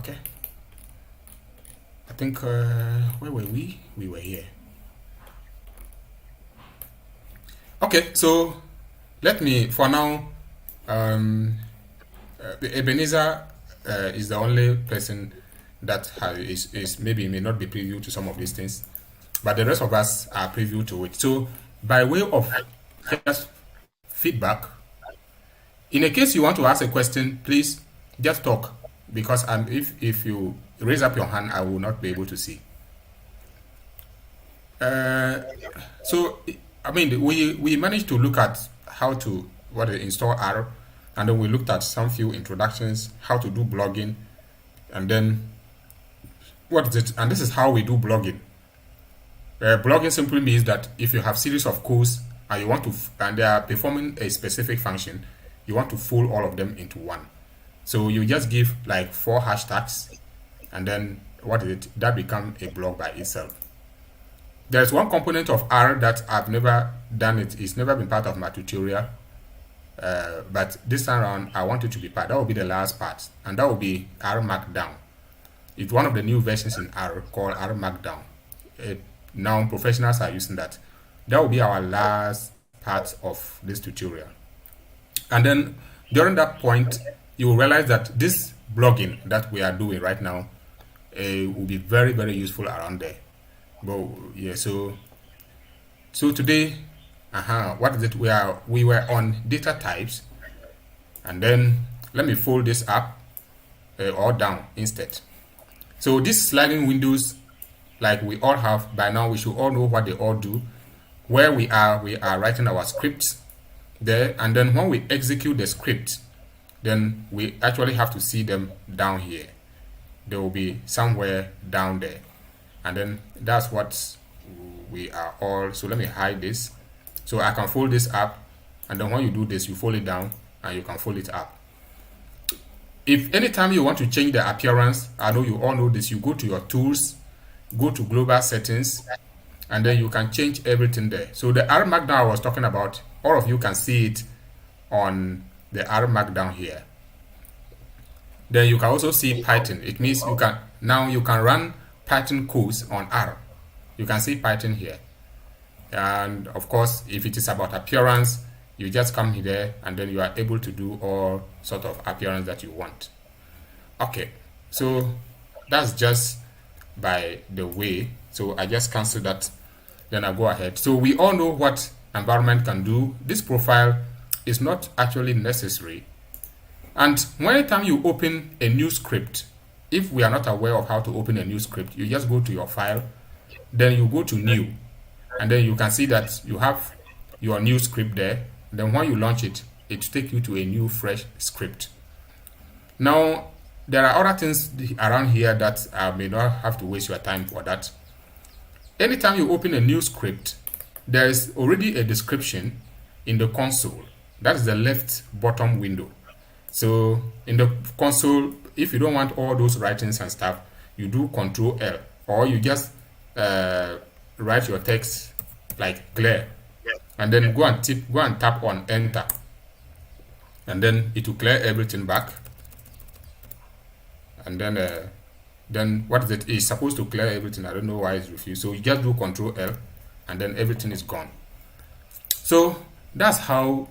Okay. I think, where were we? We were here. Okay, so let me, for now, Ebenezer is the only person that is maybe may not be privy to some of these things, but the rest of us are privy to it. So, by way of just feedback, in a case you want to ask a question, please just talk, because if you raise up your hand, I will not be able to see. So, I mean, we managed to look at how to install R, and then we looked at some few introductions, how to do blogging, and then what is it? And this is how we do blogging. Blogging simply means that if you have series of codes and you want to, and they are performing a specific function, you want to fold all of them into one. So you just give like 4 hashtags, and then what is it? That become a blog by itself. There's one component of R that I've never done it. It's never been part of my tutorial. But this time around, I want it to be part. That will be the last part, and that will be R Markdown. It's one of the new versions in R called R Markdown. Now professionals are using that. That will be our last part of this tutorial. And then during that point, you will realize that this blogging that we are doing right now will be very, very useful around there. But yeah, so today, what is it? We were on data types, and then let me fold this up or down instead. So these sliding windows, like we all have by now, we should all know what they all do. Where we are writing our scripts there, and then when we execute the script, then we actually have to see them down here. They will be somewhere down there, and then that's what we are all. So let me hide this, so I can fold this up, and then when you do this, you fold it down and you can fold it up. If anytime you want to change the appearance, I know you all know this, you go to your tools, go to global settings, and then you can change everything there. So the R Markdown I was talking about, all of you can see it on the R Markdown here. Then you can also see Python. It means you can run Python codes on R. You can see Python here. And of course, if it is about appearance, you just come here and then you are able to do all sort of appearance that you want. Okay, so that's just by the way. So I just cancel that, then I go ahead. So we all know what environment can do. This profile is not actually necessary. And anytime you open a new script, if we are not aware of how to open a new script, you just go to your file, then you go to new, and then you can see that you have your new script there. Then when you launch it, it takes you to a new fresh script. Now, there are other things around here that I may not have to waste your time for that. Anytime you open a new script, there is already a description in the console. That is the left bottom window. So in the console, if you don't want all those writings and stuff, you do Control L, or you just write your text like clear, and then go and tap on enter, and then it will clear everything back. And then what is it? It's supposed to clear everything. I don't know why it's refused. So you just do Control L, and then everything is gone. So that's how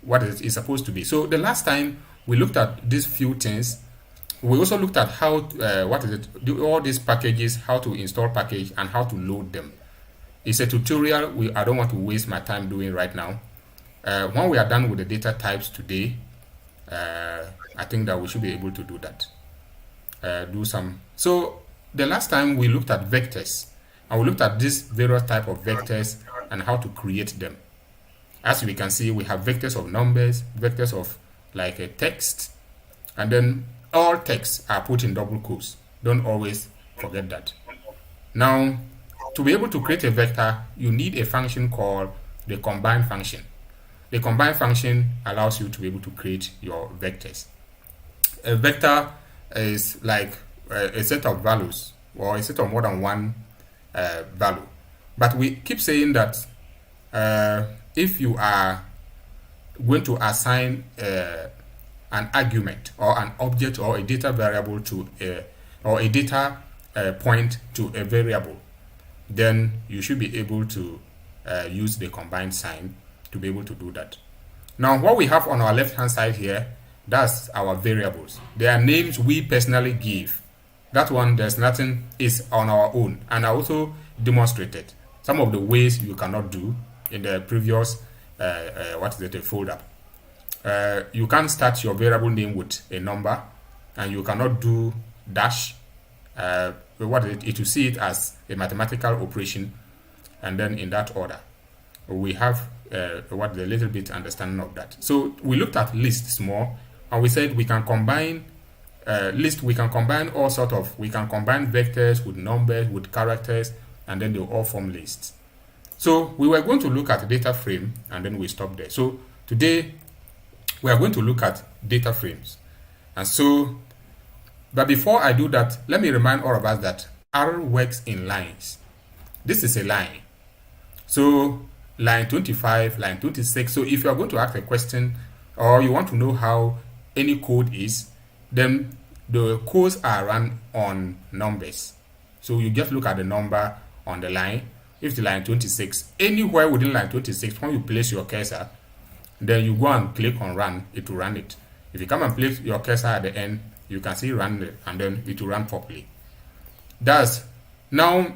what is supposed to be. So the last time we looked at these few things, we also looked at how all these packages, how to install package and how to load them. It's a tutorial I don't want to waste my time doing right now. When we are done with the data types today, I think that we should be able to do that. So the last time we looked at vectors, and we looked at these various type of vectors and how to create them. As we can see, we have vectors of numbers, vectors of like a text, and then all texts are put in double quotes. Don't always forget that. Now, to be able to create a vector, you need a function called the combine function. The combine function allows you to be able to create your vectors. A vector is like a set of values, or a set of more than one value. But we keep saying that if you are going to assign an argument or an object or a data variable to or a data point to a variable, then you should be able to use the combined sign to be able to do that. Now, what we have on our left hand side here, that's our variables. They are names we personally give. That one, there's nothing, is on our own. And I also demonstrated some of the ways you cannot do in the previous folder. You can't start your variable name with a number, and you cannot do dash. It will see it as a mathematical operation, and then in that order. We have a little bit understanding of that. So we looked at lists more, and we said we can combine list. We can combine all sort of. We can combine vectors with numbers with characters, and then they all form lists. So we were going to look at data frame, and then we stopped there. So today we are going to look at data frames, and so. But before I do that, let me remind all of us that R works in lines. This is a line. So line 25, line 26. So if you are going to ask a question or you want to know how any code is, then the codes are run on numbers. So you just look at the number on the line. If the line 26, anywhere within line 26, when you place your cursor, then you go and click on run, it will run it. If you come and place your cursor at the end, you can see run it, and then it will run properly. That's now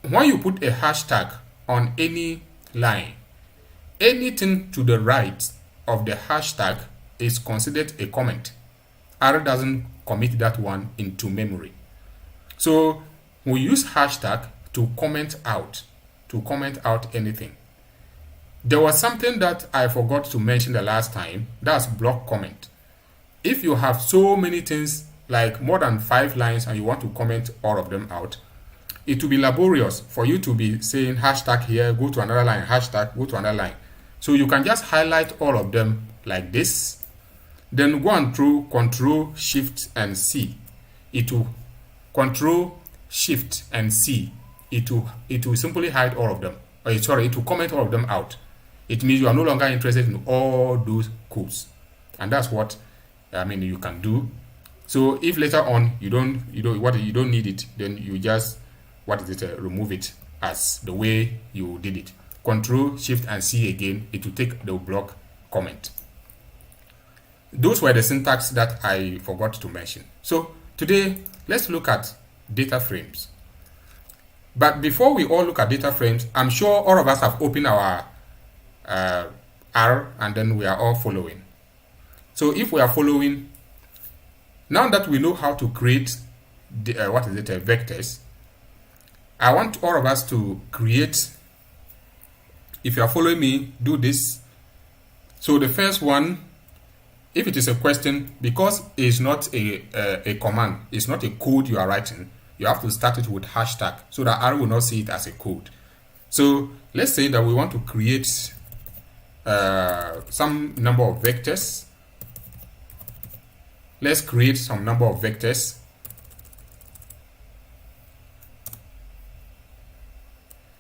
when you put a hashtag on any line, anything to the right of the hashtag is considered a comment. R doesn't commit that one into memory. So we use hashtag to comment out anything. There was something that I forgot to mention the last time. That's block comment. If you have so many things, like more than 5 lines, and you want to comment all of them out, it will be laborious for you to be saying hashtag here, go to another line, hashtag, go to another line. So you can just highlight all of them like this, then go and through Control, Shift, and C. It will Control, Shift, and C. It will simply hide all of them. It will comment all of them out. It means you are no longer interested in all those codes, and that's what you can do. So if later on you don't need it, then you just remove it as the way you did it. Control, Shift, and C again. It will take the block comment. Those were the syntax that I forgot to mention. So today let's look at data frames. But before we all look at data frames, I'm sure all of us have opened our R, and then we are all following. So if we are following, now that we know how to create vectors, I want all of us to create. If you are following me, do this. So the first one, if it is a question, because it's not a command, it's not a code you are writing, you have to start it with hashtag so that R will not see it as a code. So let's say that we want to create some number of vectors. Let's create some number of vectors.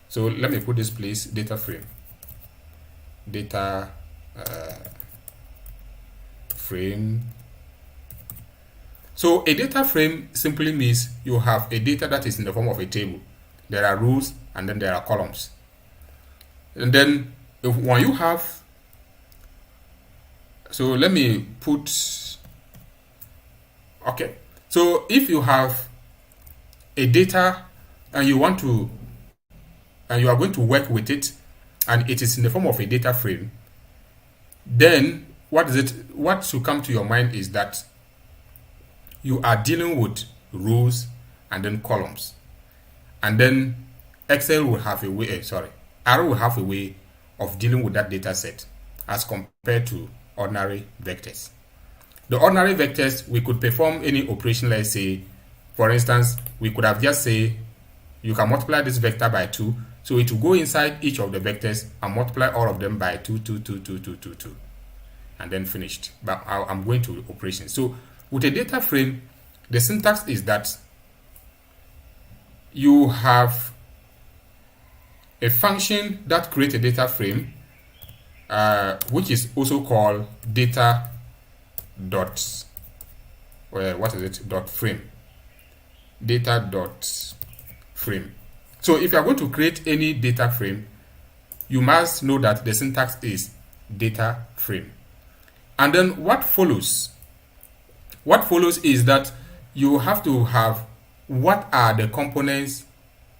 So let me put this place, data frame. Data frame. So a data frame simply means you have a data that is in the form of a table. There are rows and then there are columns. And then when you have, so let me put, okay. So if you have a data and you want to, and you are going to work with it, and it is in the form of a data frame, then what should come to your mind is that you are dealing with rows and then columns, and then Excel will have a way, R will have a way of dealing with that data set as compared to ordinary vectors. The ordinary vectors, we could perform any operation. Let's say, for instance, we could have just say, you can multiply this vector by 2, so it will go inside each of the vectors and multiply all of them by 2, 2, 2, 2, 2, 2, 2, and then finished. But I'm going to operations. So with a data frame, the syntax is that you have a function that creates a data frame, which is also called data dot what is it, dot frame, data dot frame. So if you are going to create any data frame, you must know that the syntax is data frame. And then what follows is that you have to have what are the components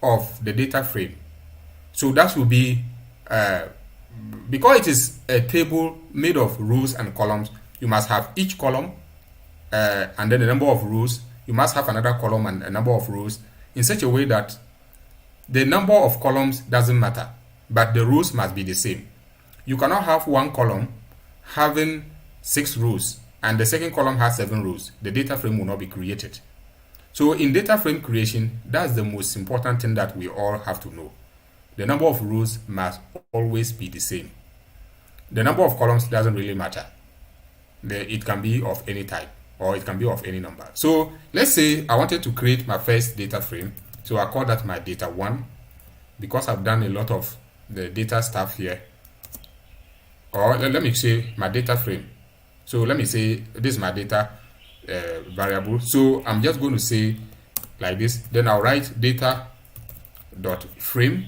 of the data frame. So that will be because it is a table made of rows and columns, you must have each column and then the number of rows. You must have another column and a number of rows in such a way that the number of columns doesn't matter, but the rows must be the same. You cannot have one column having 6 rows and the second column has 7 rows. The data frame will not be created. So in data frame creation, that's the most important thing that we all have to know. The number of rows must always be the same. The number of columns doesn't really matter. It can be of any type or it can be of any number. So let's say I wanted to create my first data frame. So I call that my data 1 because I've done a lot of the data stuff here. Or let me say my data frame. So let me say this is my data variable. So I'm just going to say like this. Then I'll write data dot frame.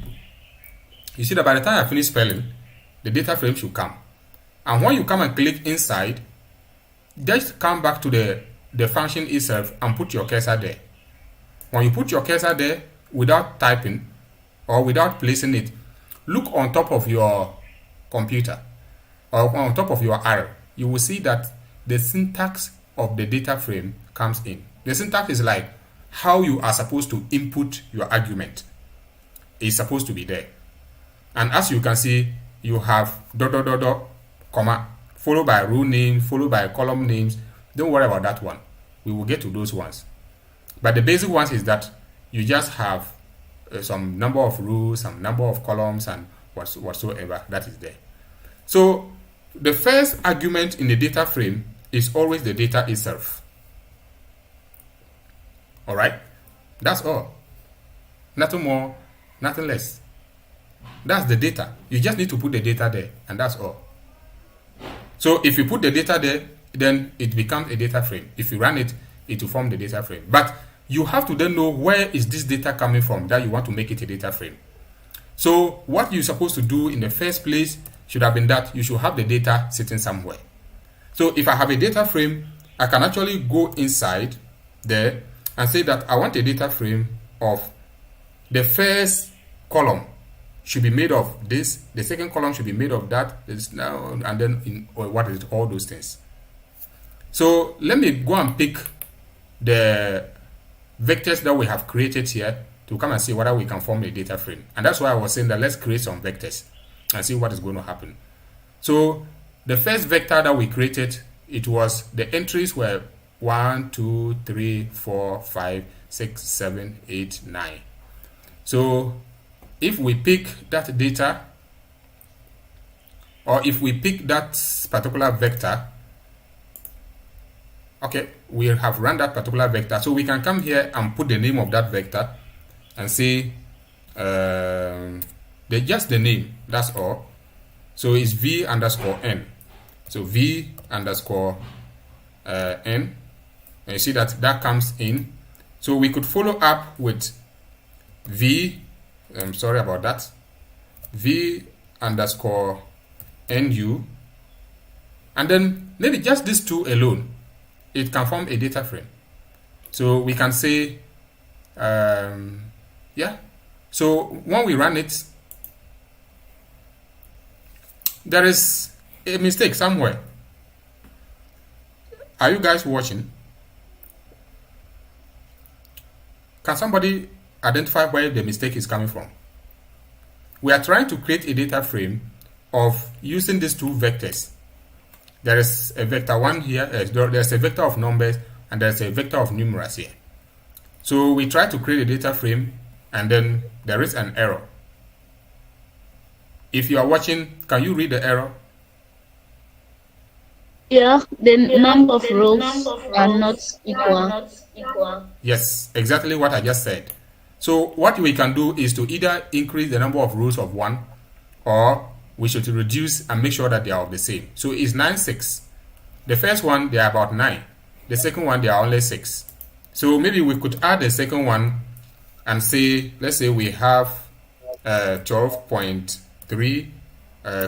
You see that by the time I finish spelling, the data frame should come. And when you come and click inside, just come back to the function itself and put your cursor there. When you put your cursor there without typing or without placing it, look on top of your computer or on top of your arrow. You will see that the syntax of the data frame comes in. The syntax is like how you are supposed to input your argument. It's supposed to be there. And as you can see, you have ... comma, followed by row name, followed by column names. Don't worry about that one. We will get to those ones. But the basic ones is that you just have some number of rows, some number of columns, and whatsoever that is there. So the first argument in the data frame is always the data itself. All right? That's all. Nothing more, nothing less. That's the data. You just need to put the data there, and that's all. So if you put the data there, then it becomes a data frame. If you run it, it will form the data frame. But you have to then know where is this data coming from that you want to make it a data frame. So what you're supposed to do in the first place should have been that you should have the data sitting somewhere. So if I have a data frame, I can actually go inside there and say that I want a data frame of the first column should be made of this, the second column should be made of that, this now, and then what is it, all those things. So let me go and pick the vectors that we have created here to come and see whether we can form a data frame. And that's why I was saying that let's create some vectors and see what is going to happen. So the first vector that we created, it was the entries were 1, 2, 3, 4, 5, 6, 7, 8, 9. So if we pick that data, or if we pick that particular vector, okay, we have run that particular vector. So we can come here and put the name of that vector and say just the name, that's all. So it's v underscore n. So v underscore n. And you see that comes in. So we could follow up with v, I'm sorry about that, v underscore nu. And then maybe just these two alone, it can form a data frame. So we can say, yeah. So when we run it, there is a mistake somewhere. Are you guys watching? Can somebody identify where the mistake is coming from? We are trying to create a data frame of using these two vectors. There is a vector 1 here, there's a vector of numbers, and there's a vector of numerals here. So we try to create a data frame, and then there is an error. If you are watching, can you read the error? Yeah, the number of rows are not equal. Yes, exactly what I just said. So what we can do is to either increase the number of rows of 1, or we should reduce and make sure that they are of the same. So it's 9, 6. The first one, they are about 9. The second one, they are only 6. So maybe we could add the second one and say, let's say we have 12.3,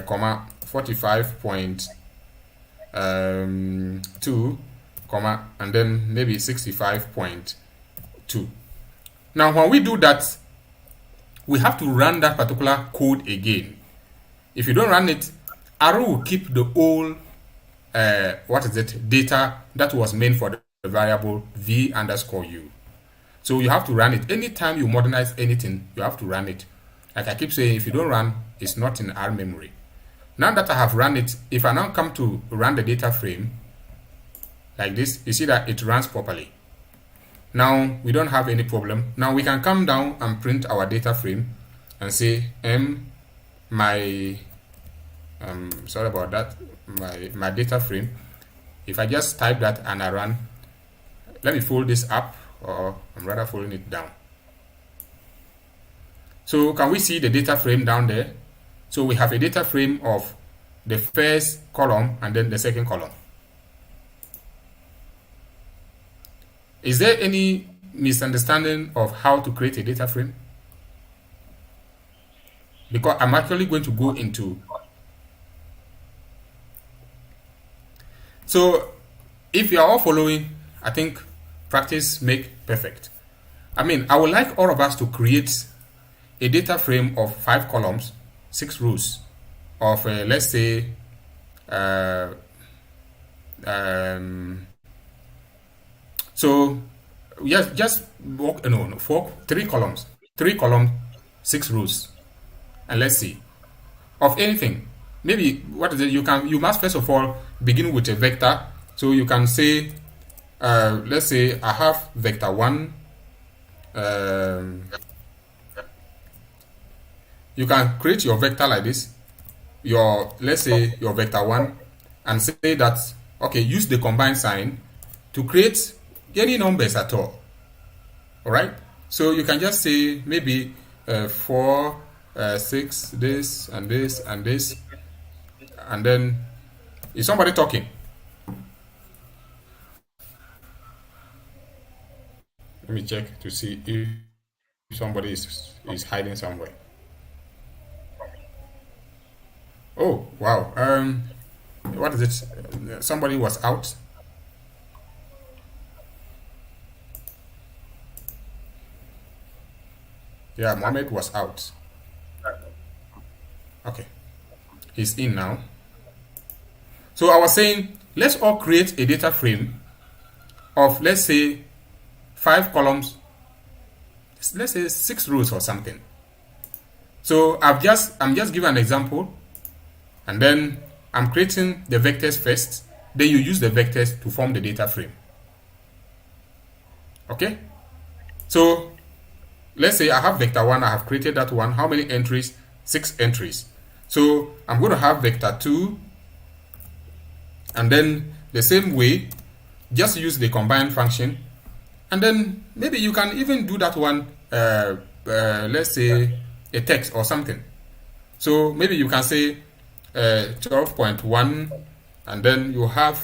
comma 45.2, comma, and then maybe 65.2. Now, when we do that, we have to run that particular code again. If you don't run it, Arrow will keep the old data that was meant for the variable v_u. So you have to run it. Anytime you modernize anything, you have to run it. Like I keep saying, if you don't run, it's not in our memory. Now that I have run it, if I now come to run the data frame like this, you see that it runs properly. Now we don't have any problem. Now we can come down and print our data frame and say sorry about that, my data frame. If I just type that and I run, let me fold this up, or I'm rather folding it down. So can we see the data frame down there? So we have a data frame of the first column and then the second column. Is there any misunderstanding of how to create a data frame? Because I'm actually going to go into. So if you are all following, I think practice make perfect. I mean, I would like all of us to create a data frame of 5 columns, 6 rows of let's say so yes, just walk, no, 3 columns, 6 rows, and let's see of anything. Maybe what is it? You must first of all begin with a vector. So you can say, let's say I have vector 1. You can create your vector like this. Let's say your vector 1, and say that okay, use the combined sign to create any numbers at all. All right. So you can just say maybe 4, 6, this and this and this. And then, is somebody talking? Let me check to see if somebody is hiding somewhere. Oh, wow. What is it? Somebody was out. Yeah, Mohammed was out. Okay. He's in now. So I was saying, let's all create a data frame of, let's say, 5 columns, let's say 6 rows or something. So I'm just giving an example, and then I'm creating the vectors first. Then you use the vectors to form the data frame. Okay? So let's say I have vector 1, I have created that one. How many entries? 6 entries. So I'm going to have vector 2, and then the same way, just use the combine function, and then maybe you can even do that one, let's say a text or something. So maybe you can say 12.1, and then you have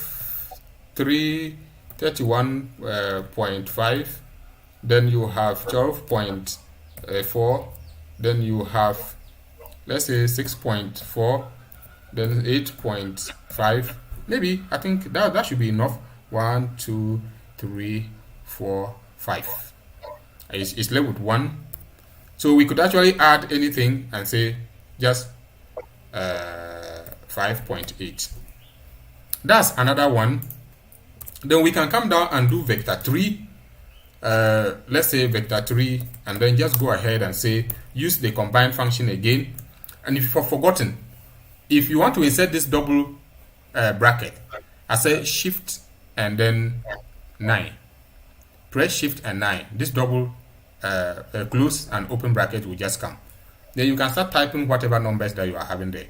31.5, then you have 12.4, then you have, let's say 6.4, then 8.5. Maybe I think that should be enough. 1, 2, 3, 4, 5. It's left with 1. So we could actually add anything and say just 5.8. That's another one. Then we can come down and do vector 3. Let's say vector 3, and then just go ahead and say use the combine function again. And if you've forgotten, if you want to insert this double bracket, I say shift and then 9. Press shift and 9. This double close and open bracket will just come. Then you can start typing whatever numbers that you are having there.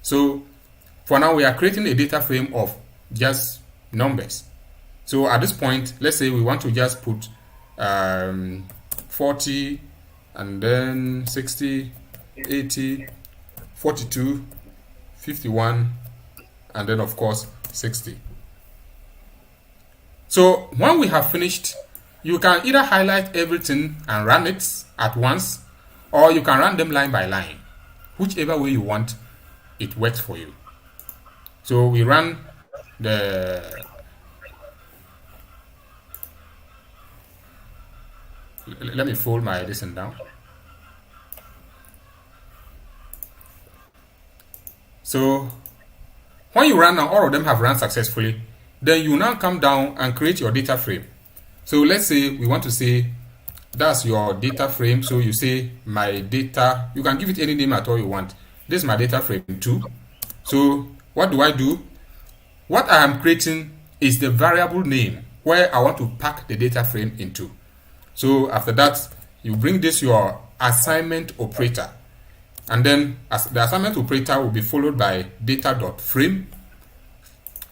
So for now, we are creating a data frame of just numbers. So at this point, let's say we want to just put 40, and then 60, 80, 42, 51, and then of course 60. So when we have finished, you can either highlight everything and run it at once, or you can run them line by line. Whichever way you want, it works for you. So we run the, let me fold my listen down. So when you run now, all of them have run successfully. Then you now come down and create your data frame. So let's say we want to say that's your data frame. So you say my data, you can give it any name at all you want. This is my data frame 2. So what do I do? What I am creating is the variable name where I want to pack the data frame into. So after that, you bring this your assignment operator. And then as the assignment operator will be followed by data.frame.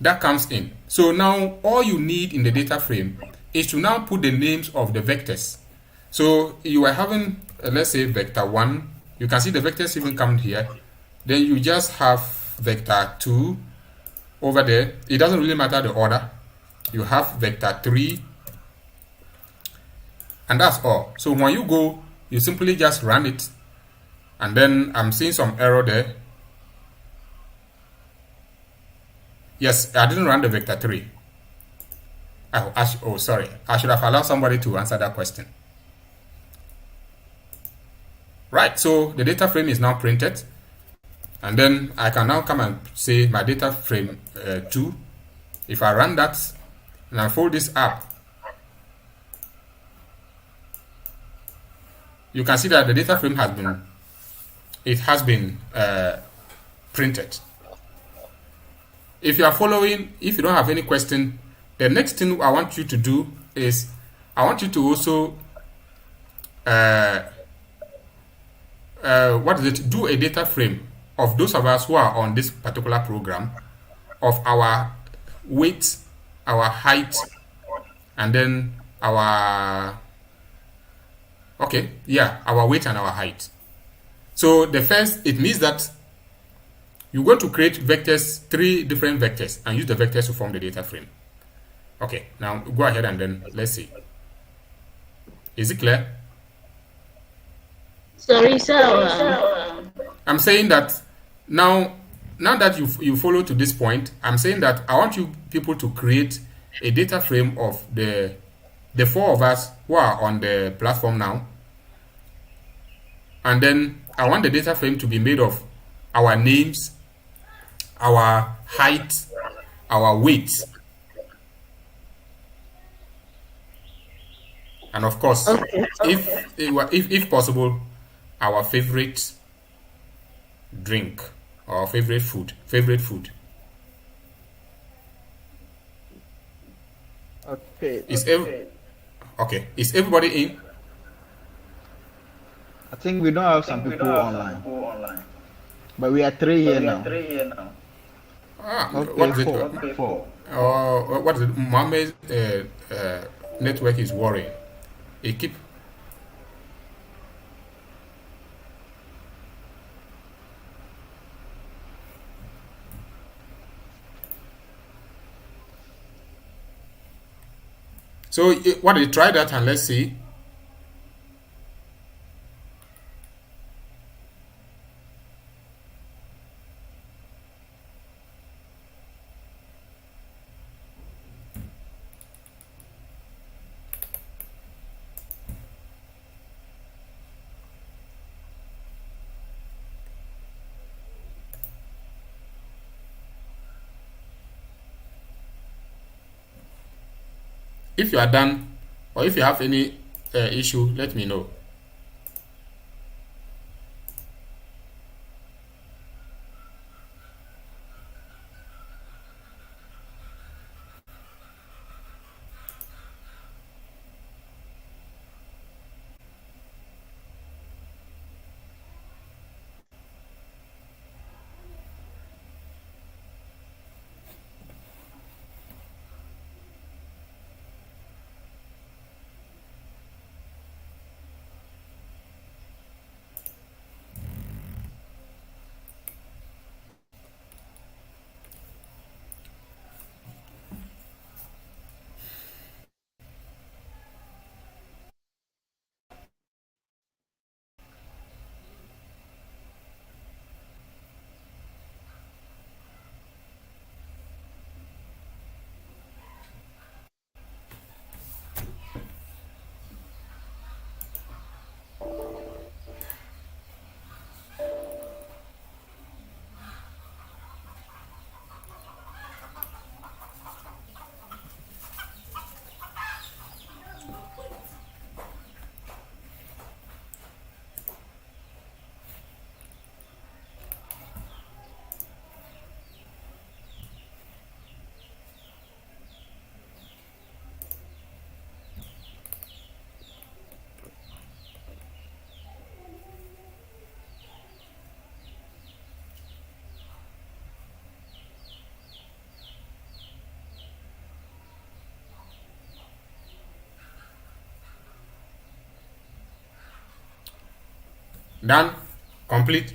That comes in. So now all you need in the data frame is to now put the names of the vectors. So you are having, let's say, vector 1. You can see the vectors even come here. Then you just have vector 2 over there. It doesn't really matter the order. You have vector 3. And that's all. So when you go, you simply just run it. And then I'm seeing some error there. Yes, I didn't run the vector 3. Oh, sorry. I should have allowed somebody to answer that question. Right, so the data frame is now printed. And then I can now come and say my data frame 2. If I run that and I fold this up, you can see that the data frame has been printed. If you are following, if you don't have any question, the next thing I want you to do is I want you to also do a data frame of those of us who are on this particular program, of our weight, our height, and then our weight and our height. So the first, it means that you're going to create vectors, 3 different vectors, and use the vectors to form the data frame. Okay, now go ahead and then let's see. Is it clear? Sorry, sir. I'm saying that now that you follow to this point, I'm saying that I want you people to create a data frame of the 4 of us who are on the platform now. And then I want the data frame to be made of our names, our height, our weight, and of course, if possible, our favorite drink or favorite food. Okay. Is everybody in? I think we don't have some people online. But we are 3 here now. Okay, What is it? 4. What is it? Mohammed's network is worrying. It keep. So what did you try that and let's see. If you are done, or if you have any issue, let me know. Done. Complete.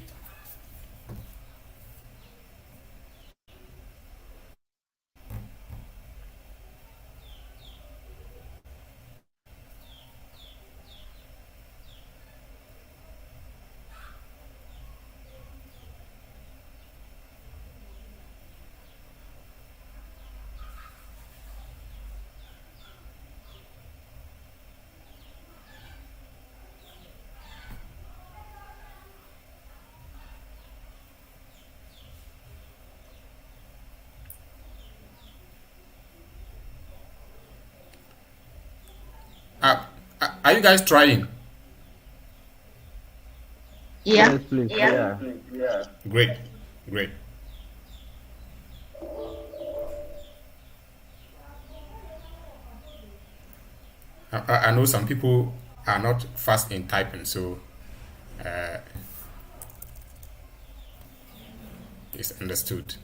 Uh, are you guys trying? Yeah. Yes, please. Yeah. Great. Great. I know some people are not fast in typing, so uh, it's understood.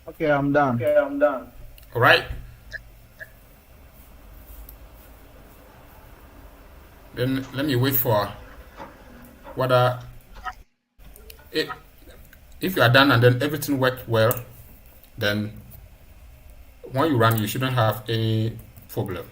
Okay, I'm done. All right. Then let me wait for whether it, if you are done and then everything worked well, then when you run, you shouldn't have any problem.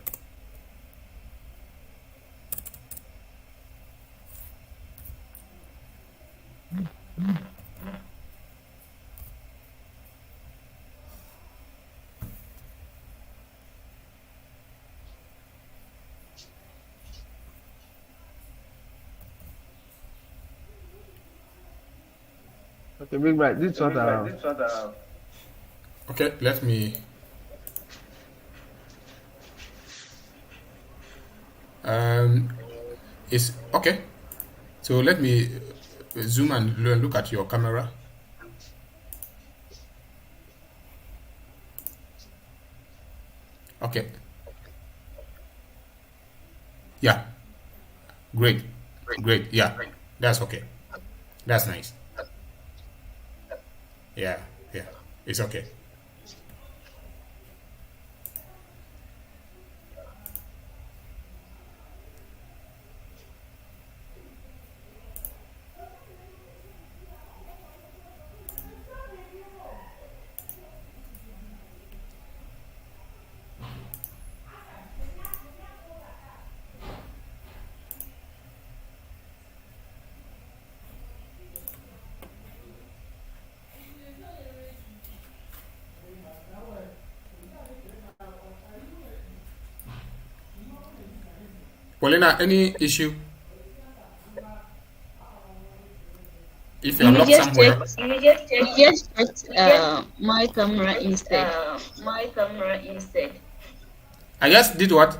Okay, Big Bright, this is what I have. Okay, let me. Um, is okay. So let me zoom and look at your camera. Okay. Yeah. Great. Great. Yeah. That's okay. That's nice. Yeah. Yeah. It's okay. Paulina, any issue? If you're locked somewhere, You just checked my camera instead. I just did what?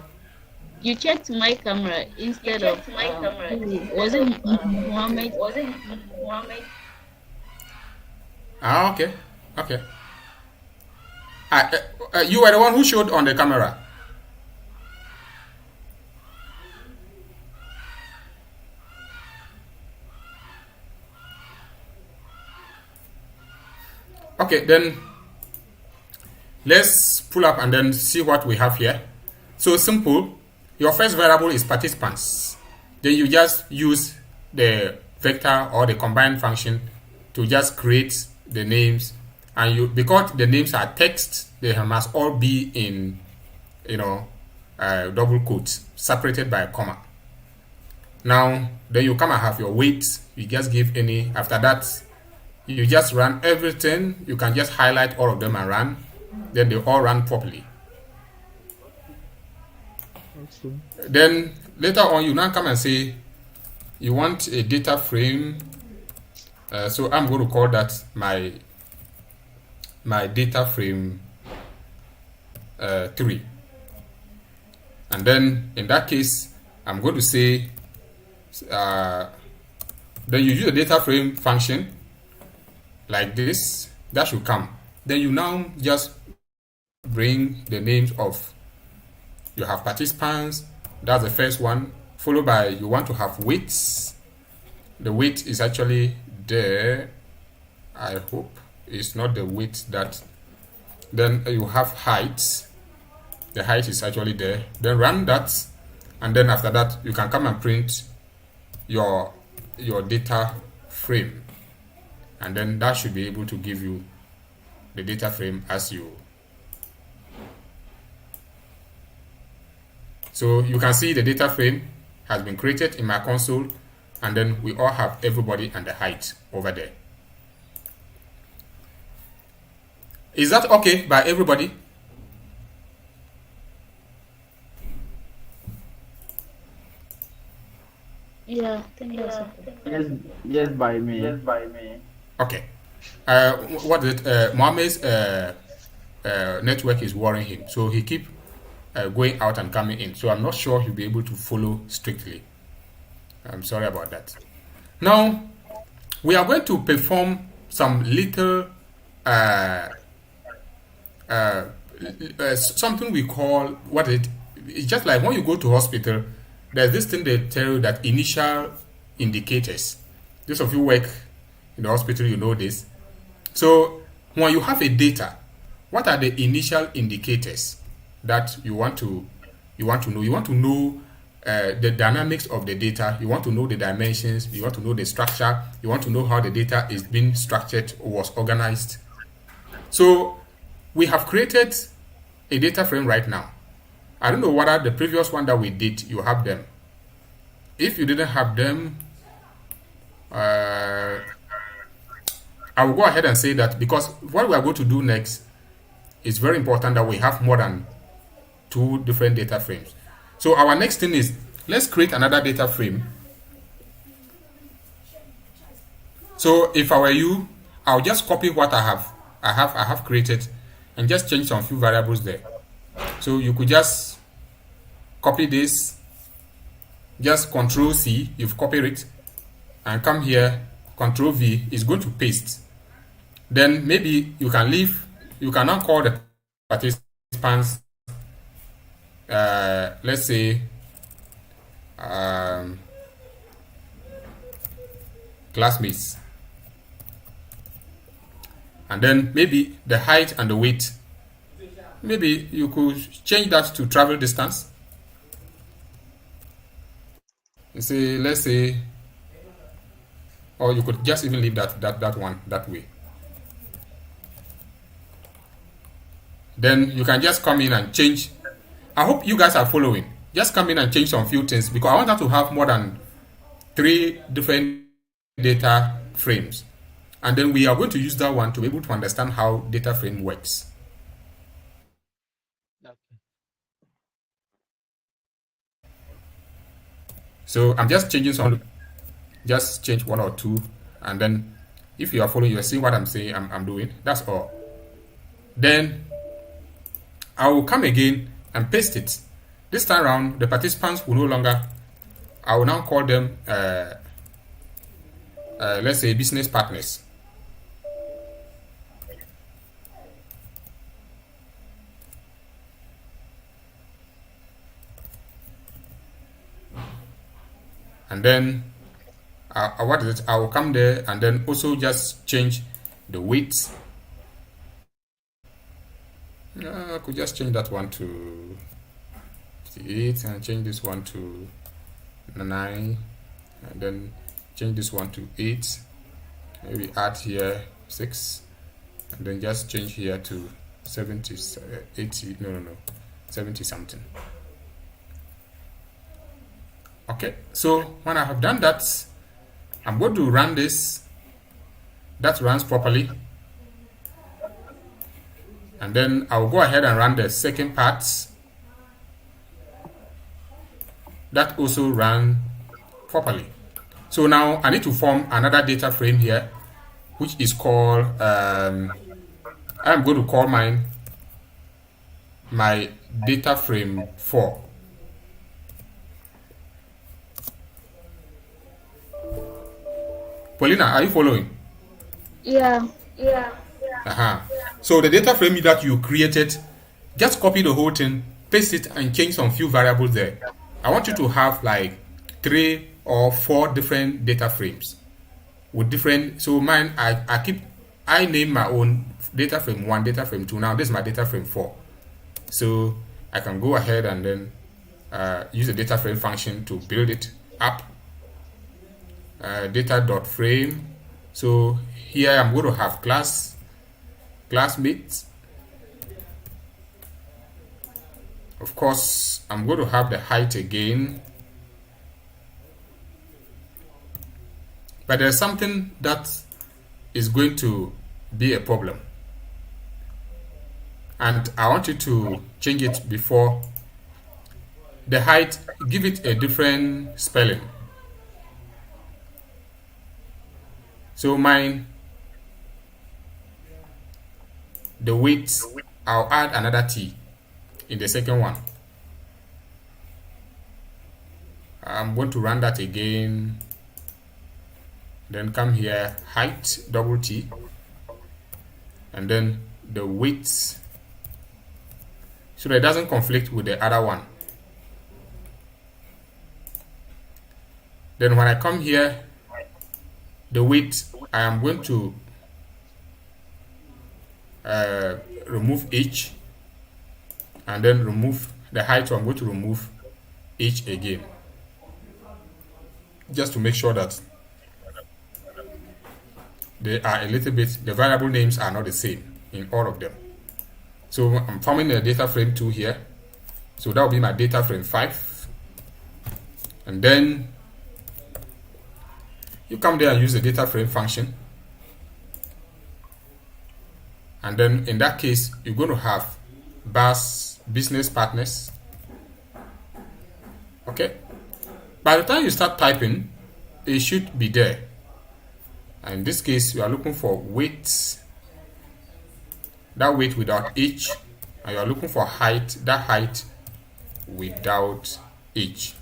You checked my camera instead of who was it Mohammed? Ah, okay, okay. You were the one who showed on the camera. Okay, then let's pull up and then see what we have here. So simple. Your first variable is participants. Then you just use the vector or the combine function to just create the names, and you, because the names are text, they must all be in double quotes separated by a comma. Now then you come and have your weights. You just give any. After that, you just run everything. You can just highlight all of them and run. Then they all run properly. Then later on, you now come and say you want a data frame. So I'm going to call that my data frame 3. And then in that case, I'm going to say then you use the data frame function like this. That should come. Then you now just bring the names of, you have participants, that's the first one, followed by you want to have weights. The weight is actually there. I hope it's not the weight that. Then you have heights. The height is actually there. Then run that, and then after that you can come and print your data frame, and then that should be able to give you the data frame as you. So you can see the data frame has been created in my console, and then we all have everybody and the height over there. Is that okay by everybody? Yeah, I think that's okay. Yes, by me. Okay. What is it? Mohammed's network is worrying him, so he keep going out and coming in. So I'm not sure he'll be able to follow strictly. I'm sorry about that. Now we are going to perform some little something we call what it. It's just like when you go to hospital. There's this thing they tell you that initial indicators. Those of you who work in the hospital, you know this. So when you have a data, what are the initial indicators that you want to know? You want to know the dynamics of the data. You want to know the dimensions. You want to know the structure. You want to know how the data is being structured or was organized. So we have created a data frame right now. I don't know whether the previous one that we did, you have them. If you didn't have them, I will go ahead and say that, because what we are going to do next is very important that we have more than 2 different data frames. So our next thing is, let's create another data frame. So if I were you, I'll just copy what I have created and just change some few variables there. So you could just copy this, just Control C, you've copied it, and come here, Control V is going to paste. Then maybe you can leave, you can now call the participants, let's say, classmates. And then maybe the height and the weight. Maybe you could change that to travel distance. Say, let's say, or you could just even leave that one that way. Then you can just come in and change. I hope you guys are following. Just come in and change some few things, because I want us to have more than 3 different data frames. And then we are going to use that one to be able to understand how data frame works. So I'm just changing some, just change 1 or 2, and then if you are following, you're seeing what I'm saying, I'm doing. That's all. Then I will come again and paste it. This time around, the participants will no longer, I will now call them, let's say, business partners. And then, what is it? I will come there and then also just change the weight. I could just change that one to 58 and change this one to 9, and then change this one to 8. Maybe add here 6, and then just change here to 70, 80, no, 70 something. Okay, so when I have done that, I'm going to run this. That runs properly. And then I'll go ahead and run the second part. That also ran properly. So now I need to form another data frame here, which is called, I'm going to call my data frame 4. Paulina, are you following? Yeah. So the data frame that you created, just copy the whole thing, paste it, and change some few variables there. I want you to have like 3 or 4 different data frames with different. So mine, I name my own data frame 1, data frame 2. Now this is my data frame 4. So I can go ahead and then use the data frame function to build it up. Data.frame. So here I'm going to have classmates. Of course, I'm going to have the height again. But there's something that is going to be a problem. And I want you to change it before the height, give it a different spelling. So mine, the width, I'll add another T in the second one. I'm going to run that again. Then come here, height, double T. And then the width, so that it doesn't conflict with the other one. Then when I come here, the width, I am going to remove H, and then remove the height. So I'm going to remove H again, just to make sure that they are a little bit, the variable names are not the same in all of them. So I'm forming a data frame 2 here. So that will be my data frame 5. And then you come there and use the data frame function. And then in that case, you're going to have business partners. Okay. By the time you start typing, it should be there. And in this case, you are looking for weight, that weight without H, and you are looking for height, that height without H.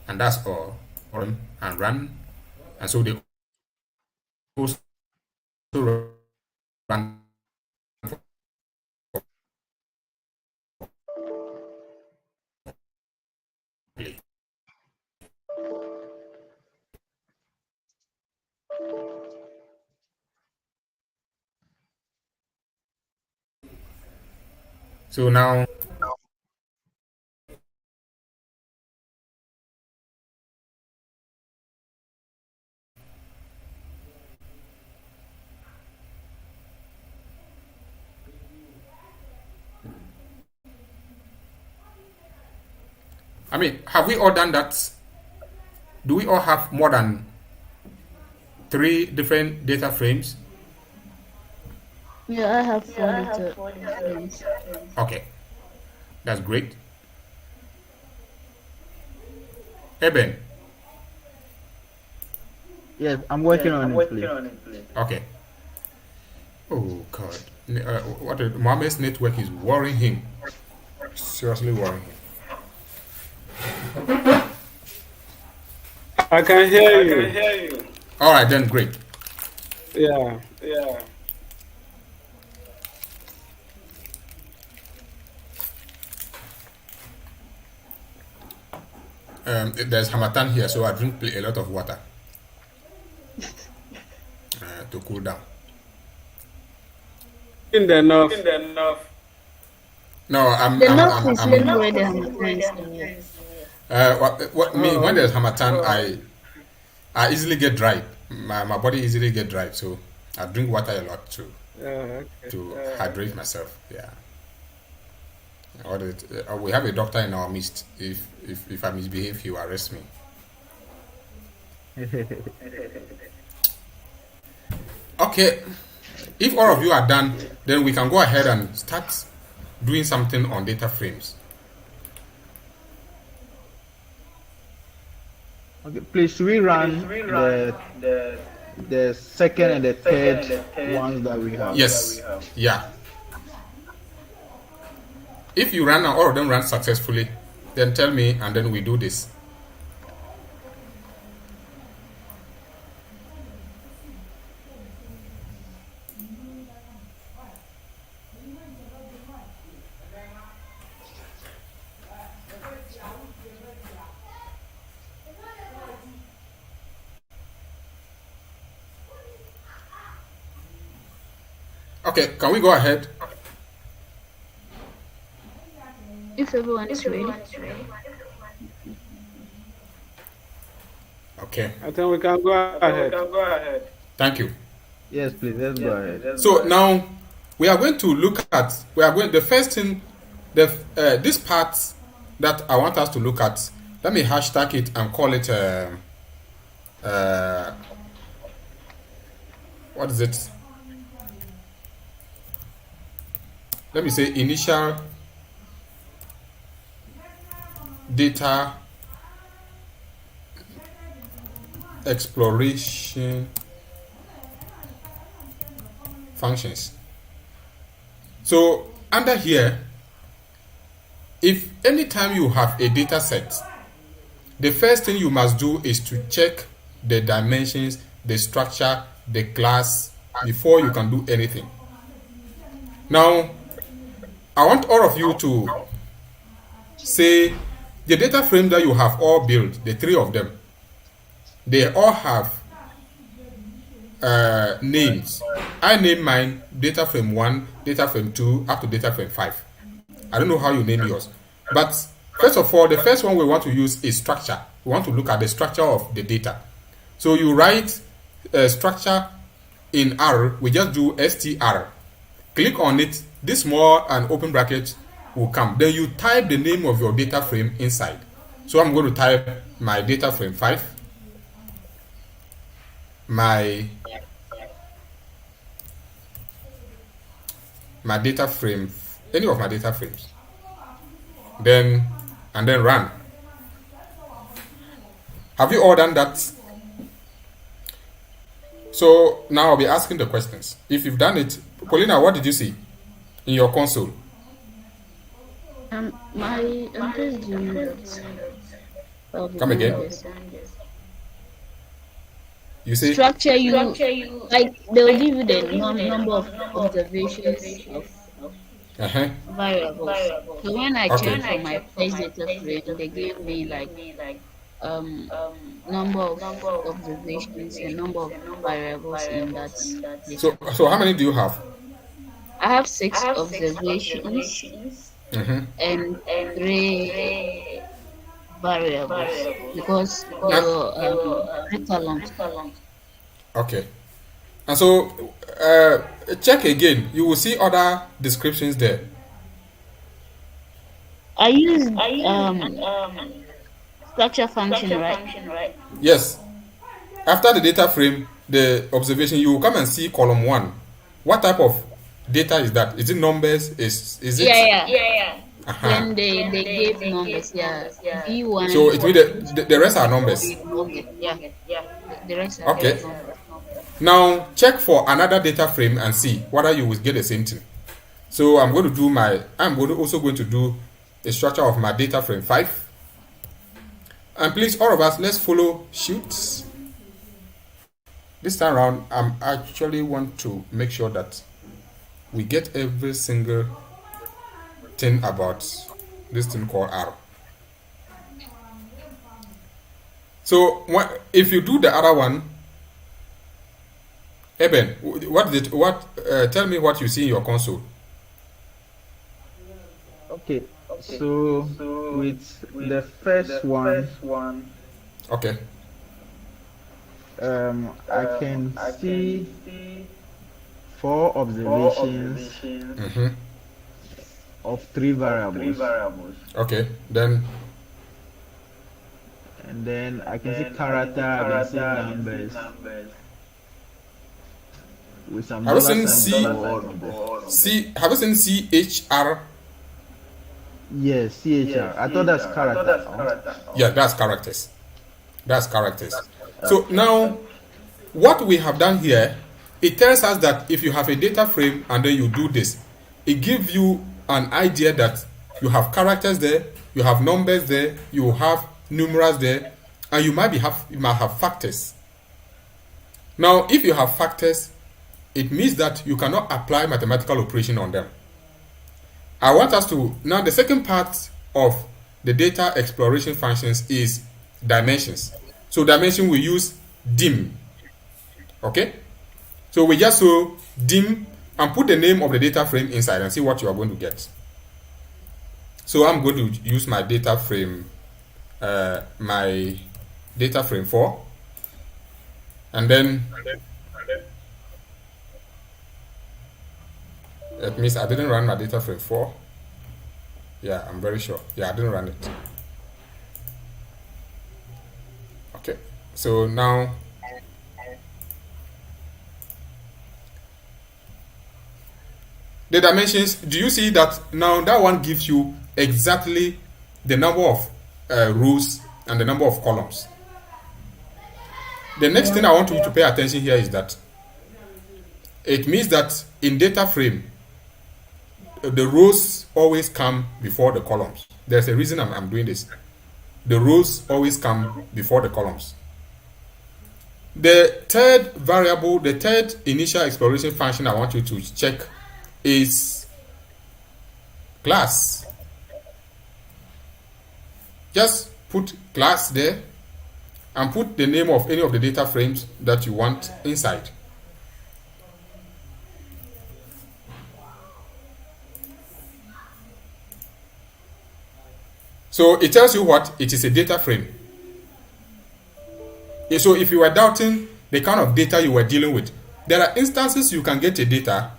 And that's all. And run. And so they also run. So now I mean, have we all done that? Do we all have more than 3 different data frames? Yeah, I have 4 data frames. Okay, that's great. Eben. Yes, I'm working on it, please. Okay. Oh God. Mohammed's network is worrying him. Seriously worrying him. I can hear you. All right, then great. Yeah. There's Hamatan here, so I drink a lot of water to cool down. Enough. No, I'm. The I'm, north I'm, is I'm, when where the Hamatan is. when there's Hamatan, I easily get dry. My body easily get dry, so I drink water a lot too to hydrate myself. Yeah. We have a doctor in our midst. If I misbehave, he will arrest me. Okay. If all of you are done, then we can go ahead and start doing something on data frames. Okay, please, we run the second and the third ones that we have. Yes. Yeah. If you run and all of them run successfully, then tell me and then we do this. Okay, can we go ahead? If everyone is ready. Okay. I think we can go ahead. Thank you. Yes, please, let's go ahead. So now we are going to look at the first thing this part that I want us to look at. Let me hashtag it and call it what is it? Let me say initial data exploration functions. So under here, if anytime you have a data set, the first thing you must do is to check the dimensions, the structure, the class before you can do anything. Now, I want all of you to say the data frame that you have all built, the three of them, they all have names. I name mine data frame 1, data frame 2, up to data frame 5. I don't know how you name yours. But first of all, the first one we want to use is structure. We want to look at the structure of the data. So you write structure in R, we just do str. Click on it, this small and open bracket will come. Then you type the name of your data frame inside. So I'm going to type my data frame 5, my data frame, any of my data frames. Then run. Have you all done that? So now I'll be asking the questions. If you've done it, Paulina, what did you see in your console? I'm just doing that. Come again. You see? Structure you like they'll give you the number of observations of variables. So when I checked for my first data frame, they gave me like number of observations and number of variables in that data. So how many do you have? I have 6 observations and 3 variables because your columns. Okay. And so check again. You will see other descriptions there. I use structure function, right? Yes. After the data frame, the observation, you will come and see column 1. What type of data is that? Is it numbers? Is it? Yeah. Uh-huh. Then they gave numbers. Yeah, So B1. it means the rest are numbers. Yeah, the rest are Okay. numbers. Now check for another data frame and see whether you will get the same thing. So I'm going to also going to do the structure of my data frame 5. And please, all of us, let's follow shoots. This time around, I'm actually want to make sure that we get every single thing about this thing called R. So if you do the other one, Eben, tell me what you see in your console. Okay, so with the first one, Okay. I can see 4 observations Mm-hmm. of 3 variables, Okay. Then and then I can see character, I can see numbers with some have you dollar seen signs for all of them. Have you seen CHR? Yes, CHR. I thought that's character. Yeah, that's characters. That's characters. So now, what we have done here, it tells us that if you have a data frame and then you do this, it gives you an idea that you have characters there, you have numbers there, you have numerals there, and you might have factors. Now, if you have factors, it means that you cannot apply mathematical operation on them. I want us to now, the second part of the data exploration functions is dimensions. So dimension we use dim. Okay? So we just so dim and put the name of the data frame inside and see what you are going to get. So I'm going to use my data frame 4, and then it means I didn't run my data frame 4. Yeah, I'm very sure. Yeah, I didn't run it. Okay, so now the dimensions, do you see that now that one gives you exactly the number of rows and the number of columns? The next thing I want you to pay attention here is that it means that in data frame, the rows always come before the columns. There's a reason I'm doing this. The rows always come before the columns. The third variable, the third initial exploration function I want you to check is class. Just put class there and put the name of any of the data frames that you want inside. So it tells you what? It is a data frame. So if you were doubting the kind of data you were dealing with, there are instances you can get a data.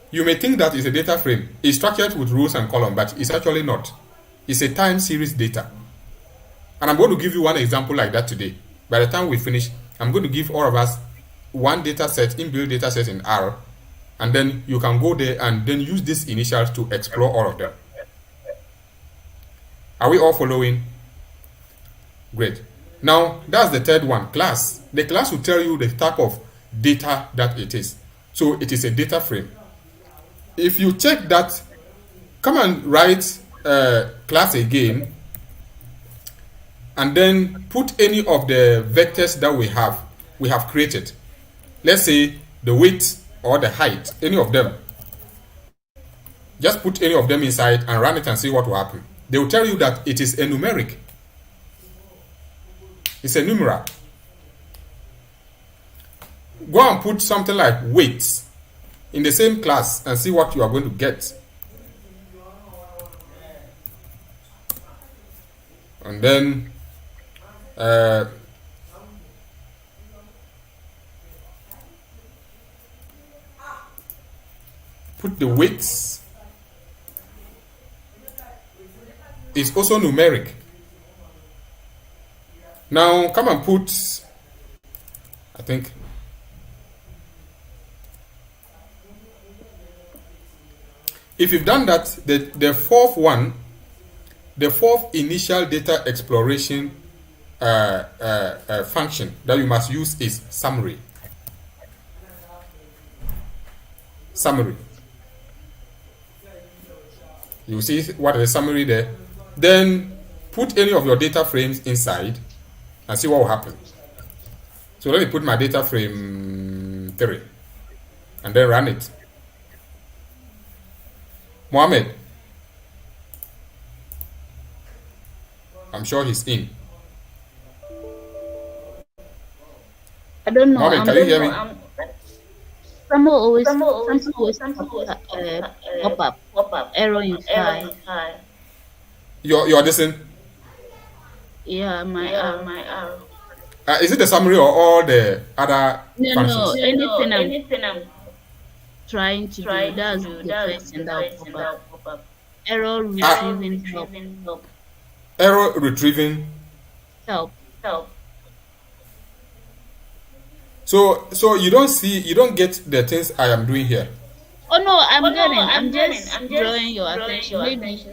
You may think that it's a data frame. It's structured with rows and columns, but it's actually not. It's a time series data. And I'm going to give you one example like that today. By the time we finish, I'm going to give all of us one data set, inbuilt data set in R, and then you can go there and then use these initials to explore all of them. Are we all following? Great. Now, that's the third one, class. The class will tell you the type of data that it is. So it is a data frame. If you check that, come and write class again, and then put any of the vectors that we have created. Let's say the width or the height, any of them. Just put any of them inside and run it and see what will happen. They will tell you that it is a numeric. It's a numeral. Go and put something like weight in the same class and see what you are going to get. And then put the weights. It's also numeric. Now come and put, I think, if you've done that, the fourth one, the fourth initial data exploration function that you must use is summary. Summary. You see what is the summary there? Then put any of your data frames inside and see what will happen. So let me put my data frame 3 and then run it. Mohammed, I'm sure he's in. I don't know. Mohammed, can you hear me? Someone always pop up error in file. You're listening? Yeah, my arrow. Is it the summary or all the other No, functions? anything I'm trying to do, that's the first thing that will pop up. Error retrieving help. Error retrieving. Help. So you don't get the things I am doing here. Oh no, I'm just drawing your attention.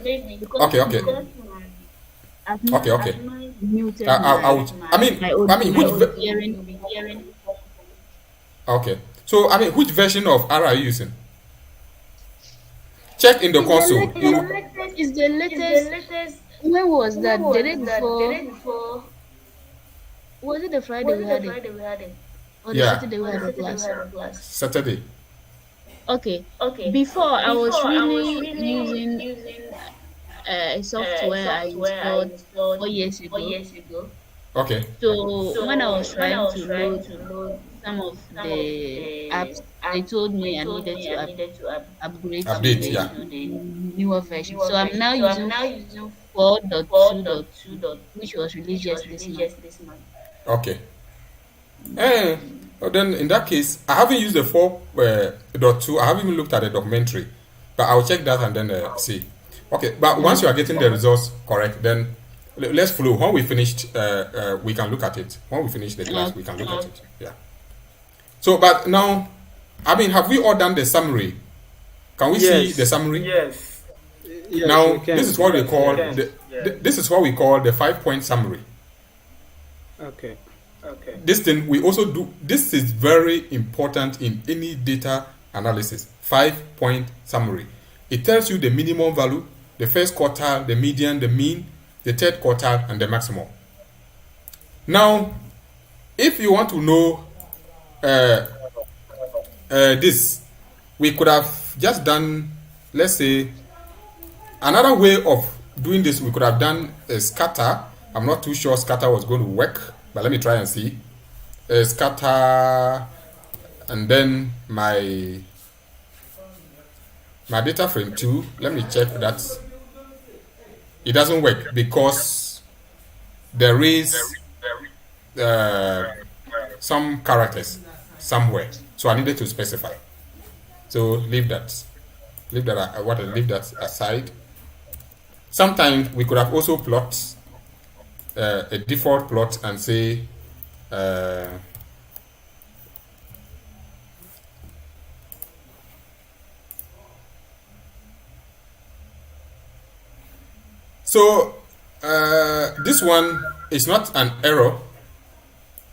Maybe because Okay. I've Okay. muted I mean, which hearing. okay. So I mean, which version of R are you using? Check in the console. Is the latest. When was that? The day before? Was it the Friday we had it? Or the Yeah. Saturday we had the class? Saturday. Okay. Before I was really using a software I installed 4 years ago. Okay. So when I was trying to load some of the apps, they told me I needed to upgrade Update, to yeah. the newer version. So I'm now using 4.2, which was released just this month. Okay. Well then in that case, I haven't used the 4.2. I haven't even looked at the documentary, but I'll check that and then see. Okay, but once you are getting the results correct, then let's follow. When we finished, we can look at it. When we finish the class, we can look at it. Yeah. So, but now, I mean, have we all done the summary? Can we see the summary? Yes. Now, we can. this is what we call Yes. this is what we call the 5-point summary. Okay. This thing we also do. This is very important in any data analysis. 5-point summary. It tells you the minimum value, the first quartile, the median, the mean, the third quartile, and the maximum. Now, if you want to know this, we could have just done, let's say, another way of doing this. We could have done a scatter. I'm not too sure scatter was going to work, but let me try and see. Scatter, and then my data frame 2. Let me check that. It doesn't work because there is some characters somewhere, so I needed to specify. So leave that. Leave that aside. Sometimes we could have also plot a default plot and say so this one is not an error.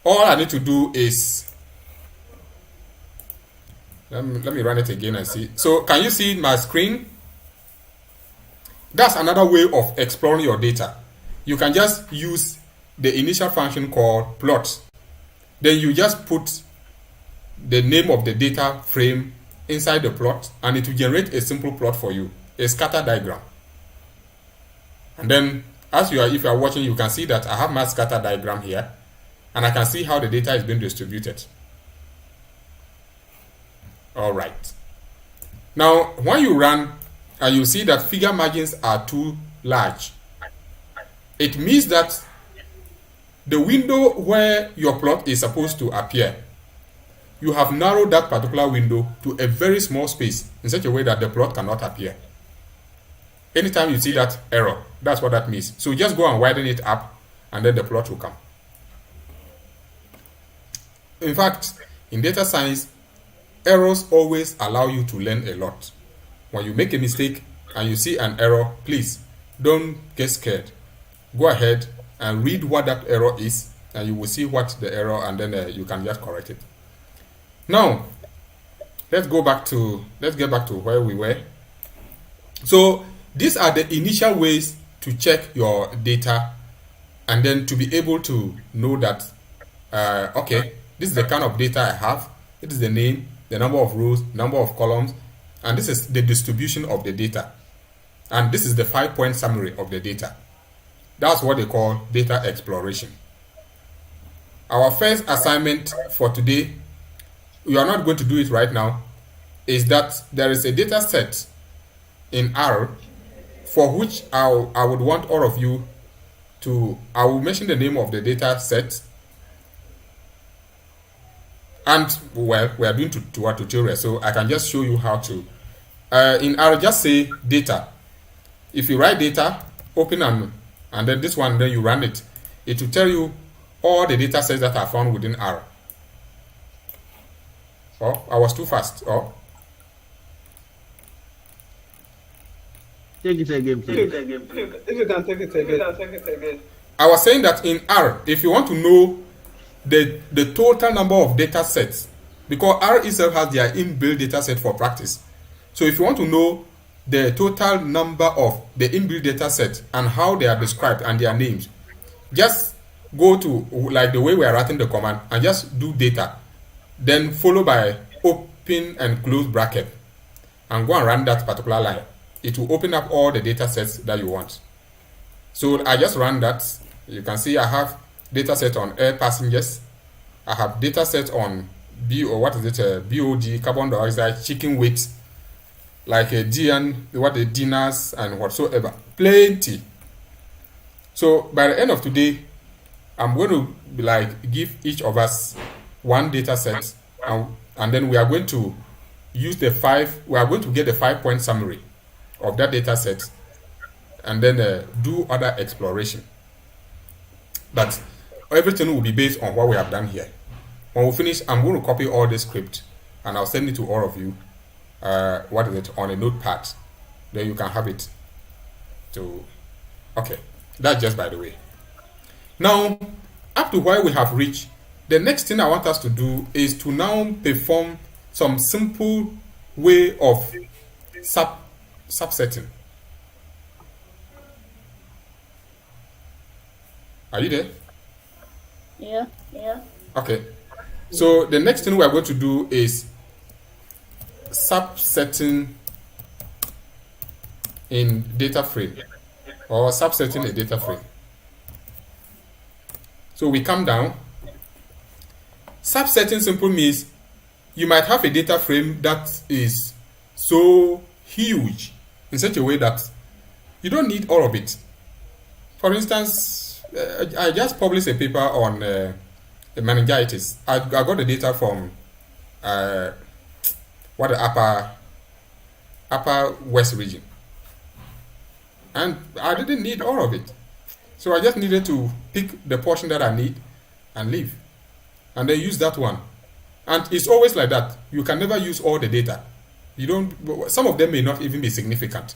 All I need to do is let me run it again and see. So can you see my screen? That's another way of exploring your data. You can just use the initial function called plot. Then you just put the name of the data frame inside the plot, and it will generate a simple plot for you, a scatter diagram. And then if you are watching, you can see that I have my scatter diagram here, and I can see how the data is being distributed. All right. Now, when you run and you see that figure margins are too large, it means that the window where your plot is supposed to appear, you have narrowed that particular window to a very small space in such a way that the plot cannot appear. Anytime you see that error, that's what that means. So just go and widen it up, and then the plot will come. In fact, in data science, errors always allow you to learn a lot. When you make a mistake and you see an error, please don't get scared. Go ahead and read what that error is, and you will see what the error, and then you can just correct it. Now, let's get back to where we were. So these are the initial ways to check your data, and then to be able to know that okay, this is the kind of data I have. It is the name, the number of rows, number of columns, and this is the distribution of the data. And this is the 5-point summary of the data. That's what they call data exploration. Our first assignment for today, we are not going to do it right now, is that there is a data set in R for which I would want all of you to, I will mention the name of the data set. And, well, we are doing a tutorial, so I can just show you how to. In R, just say data. If you write data, open and then this one, then you run it. It will tell you all the data sets that are found within R. Oh, I was too fast. Oh. Take it again, please. If you can take it again. I was saying that in R, if you want to know the total number of data sets, because R itself has their inbuilt data set for practice. So if you want to know the total number of the inbuilt data set and how they are described and their names, just go to, like the way we are writing the command, and just do data, then follow by open and close bracket, and go and run that particular line. It will open up all the data sets that you want. So I just ran that. You can see I have data set on air passengers. I have data set on BOD, carbon dioxide, chicken weight, like a DN, what the dinners and whatsoever. Plenty. So by the end of today, I'm going to give each of us one data set, and then we are going to use we are going to get the 5-point summary of that data set, and then do other exploration. But everything will be based on what we have done here. When we finish, I'm going to copy all the script and I'll send it to all of you. On a notepad. Then you can have it to. Okay, that's just by the way. Now, up to where we have reached, the next thing I want us to do is to now perform some simple way of subsetting. Are you there? Yeah. Okay. So the next thing we are going to do is subsetting in data frame, or subsetting a data frame. So we come down. Subsetting simply means you might have a data frame that is so huge in such a way that you don't need all of it. For instance, I just published a paper on meningitis. I got the data from the upper west region, and I didn't need all of it, so I just needed to pick the portion that I need and leave, and then use that one. And it's always like that. You can never use all the data. You don't. Some of them may not even be significant,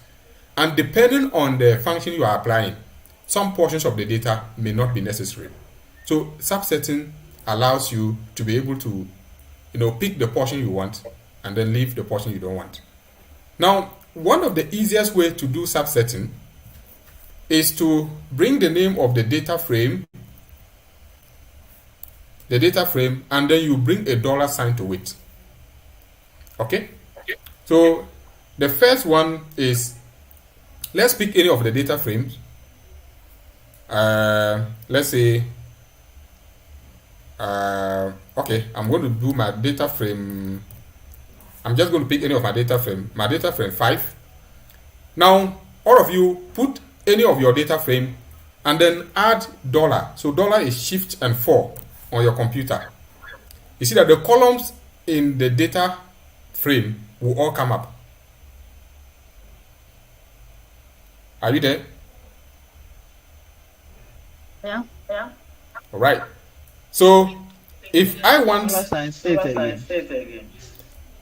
and depending on the function you are applying, some portions of the data may not be necessary. So subsetting allows you to be able to, pick the portion you want and then leave the portion you don't want. Now, one of the easiest ways to do subsetting is to bring the name of the data frame, and then you bring a $sign to it. Okay? So the first one is, let's pick any of the data frames. Let's say, okay, I'm going to do my data frame. I'm just going to pick any of my data frame 5. Now, all of you put any of your data frame and then add $. So $ is shift and 4 on your computer. You see that the columns in the data frame will all come up. Are you there? Yeah. All right. So if I want, Say it again.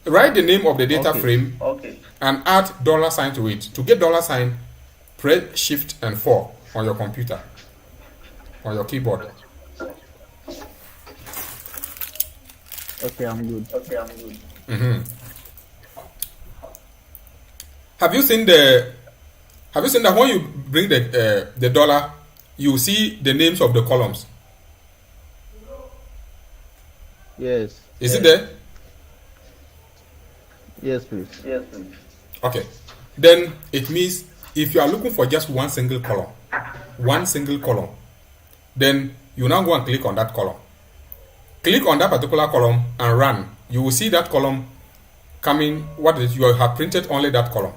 write the name of the data Okay. frame Okay. and add $sign to it. To get $sign, press Shift and 4 on your computer, on your keyboard. Okay, I'm good. Mm-hmm. Have you seen that when you bring the dollar, you see the names of the columns? Yes. Is it there? Yes, please. Okay. Then it means if you are looking for just one single column, then you now go and click on that column. Click on that particular column and run. You will see that column coming. What is you have printed only that column.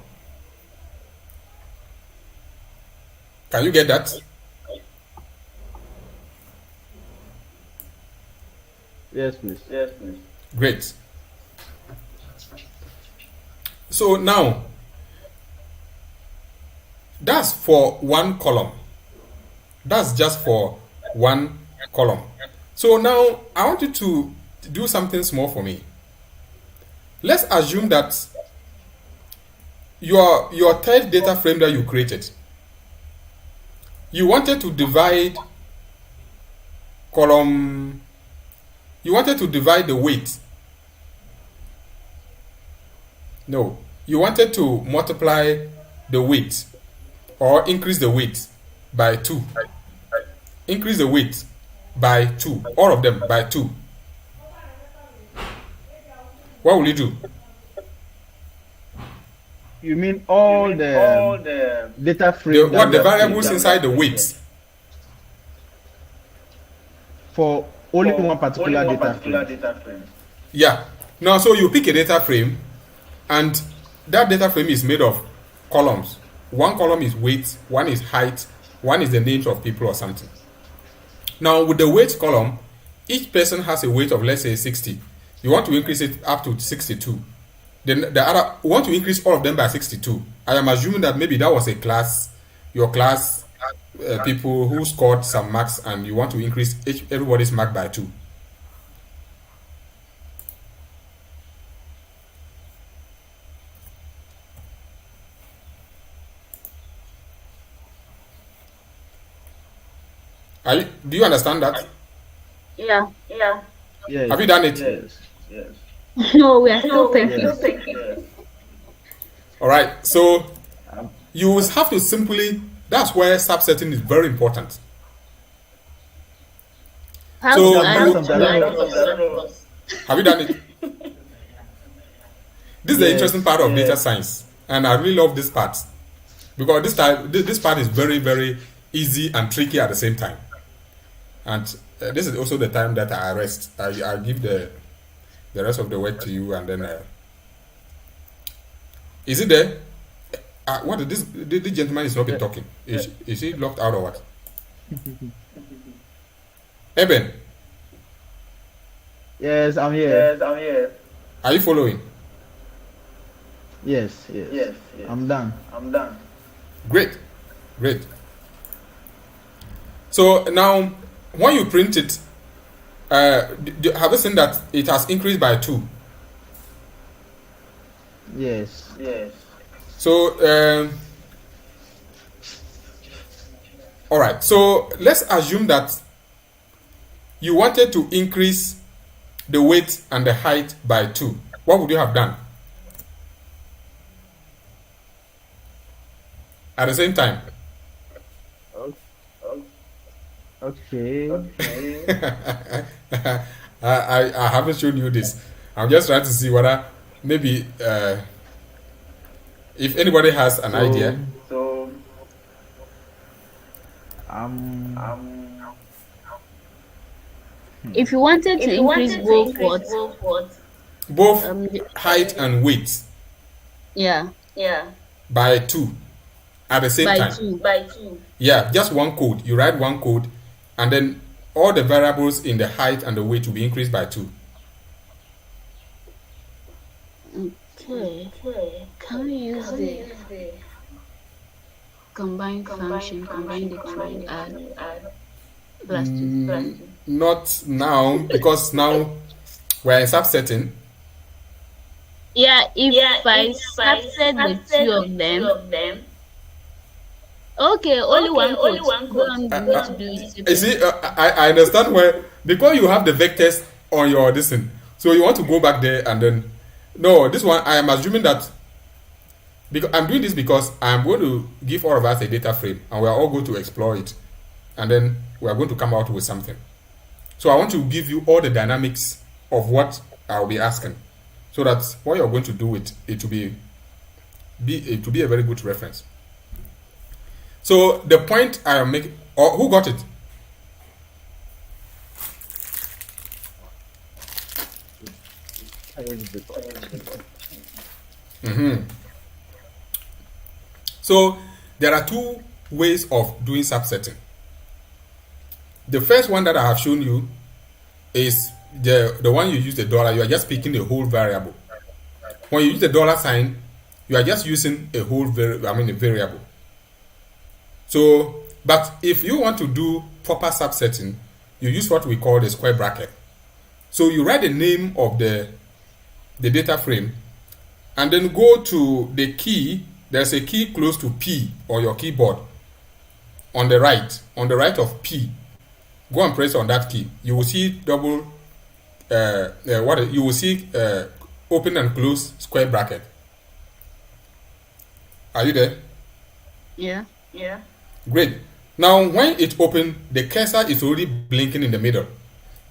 Can you get that? Yes, please. Great. So now, that's for one column. That's just for one column. So now, I want you to do something small for me. Let's assume that your third data frame that you created, you wanted to divide column, you wanted to divide the weight. No, you wanted to multiply the weight or increase the weight by 2. Increase the weight by 2, all of them by 2. What will you do? You mean all the data frame? The variables inside the weight? For only one particular data frame. Yeah. Now, so you pick a data frame, and that data frame is made of columns. One column is weight, one is height, one is the names of people or something. Now, with the weight column, each person has a weight of, let's say, 60. You want to increase it up to 62. Then the other, you want to increase all of them by 62. I am assuming that maybe that was a class, your class people who scored some marks, and you want to increase everybody's mark by 2. Do you understand that? Yeah. Yes. Have you done it? Yes. No, we are still thinking. All right. So you will have to simply. That's where subsetting is very important. How So do I you- look like? Have you done it? This is the Yes, interesting part of data science, and I really love this part because this part is very, very easy and tricky at the same time. And this is also the time that I rest. I give the rest of the work to you, and then is it there? What is this? This gentleman is not been talking. Is he locked out or what? Eben, Yes, I'm here. are you following? Yes. I'm done. Great. So now, when you print it, have you seen that it has increased by 2? Yes. So, all right. So let's assume that you wanted to increase the weight and the height by 2. What would you have done? At the same time. Okay. I haven't shown you this. I'm just trying to see whether maybe if anybody has an idea. So If you wanted to increase both what? Both The- height and weight Yeah. by 2 at the same By time. 2. Yeah, just one code. You write one code, and then all the variables in the height and the weight will be increased by 2. Okay. Can we use the combine function, combine the two and add plus 2? Not now, because now we're in subsetting. Yeah, if I subset the two of them, Okay, only one quote. Go on, you need to do it. You see, I understand where, because you have the vectors on your this thing, so you want to go back there and then, no, this one I am assuming that, because I'm doing this because I'm going to give all of us a data frame and we are all going to explore it, and then we are going to come out with something. So I want to give you all the dynamics of what I'll be asking, so that what you're going to do with it to be a very good reference. So the point I am making, or who got it? So there are two ways of doing subsetting. The first one that I have shown you is the one you use the dollar. You are just picking a whole variable. When you use the dollar sign, you are just using a whole a variable. So, but if you want to do proper subsetting, you use what we call the square bracket. So you write the name of the data frame, and then go to the key. There's a key close to P on your keyboard. On the right of P, go and press on that key. You will see double. You will see open and close square bracket. Are you there? Yeah. Great. Now, when it opens, the cursor is already blinking in the middle.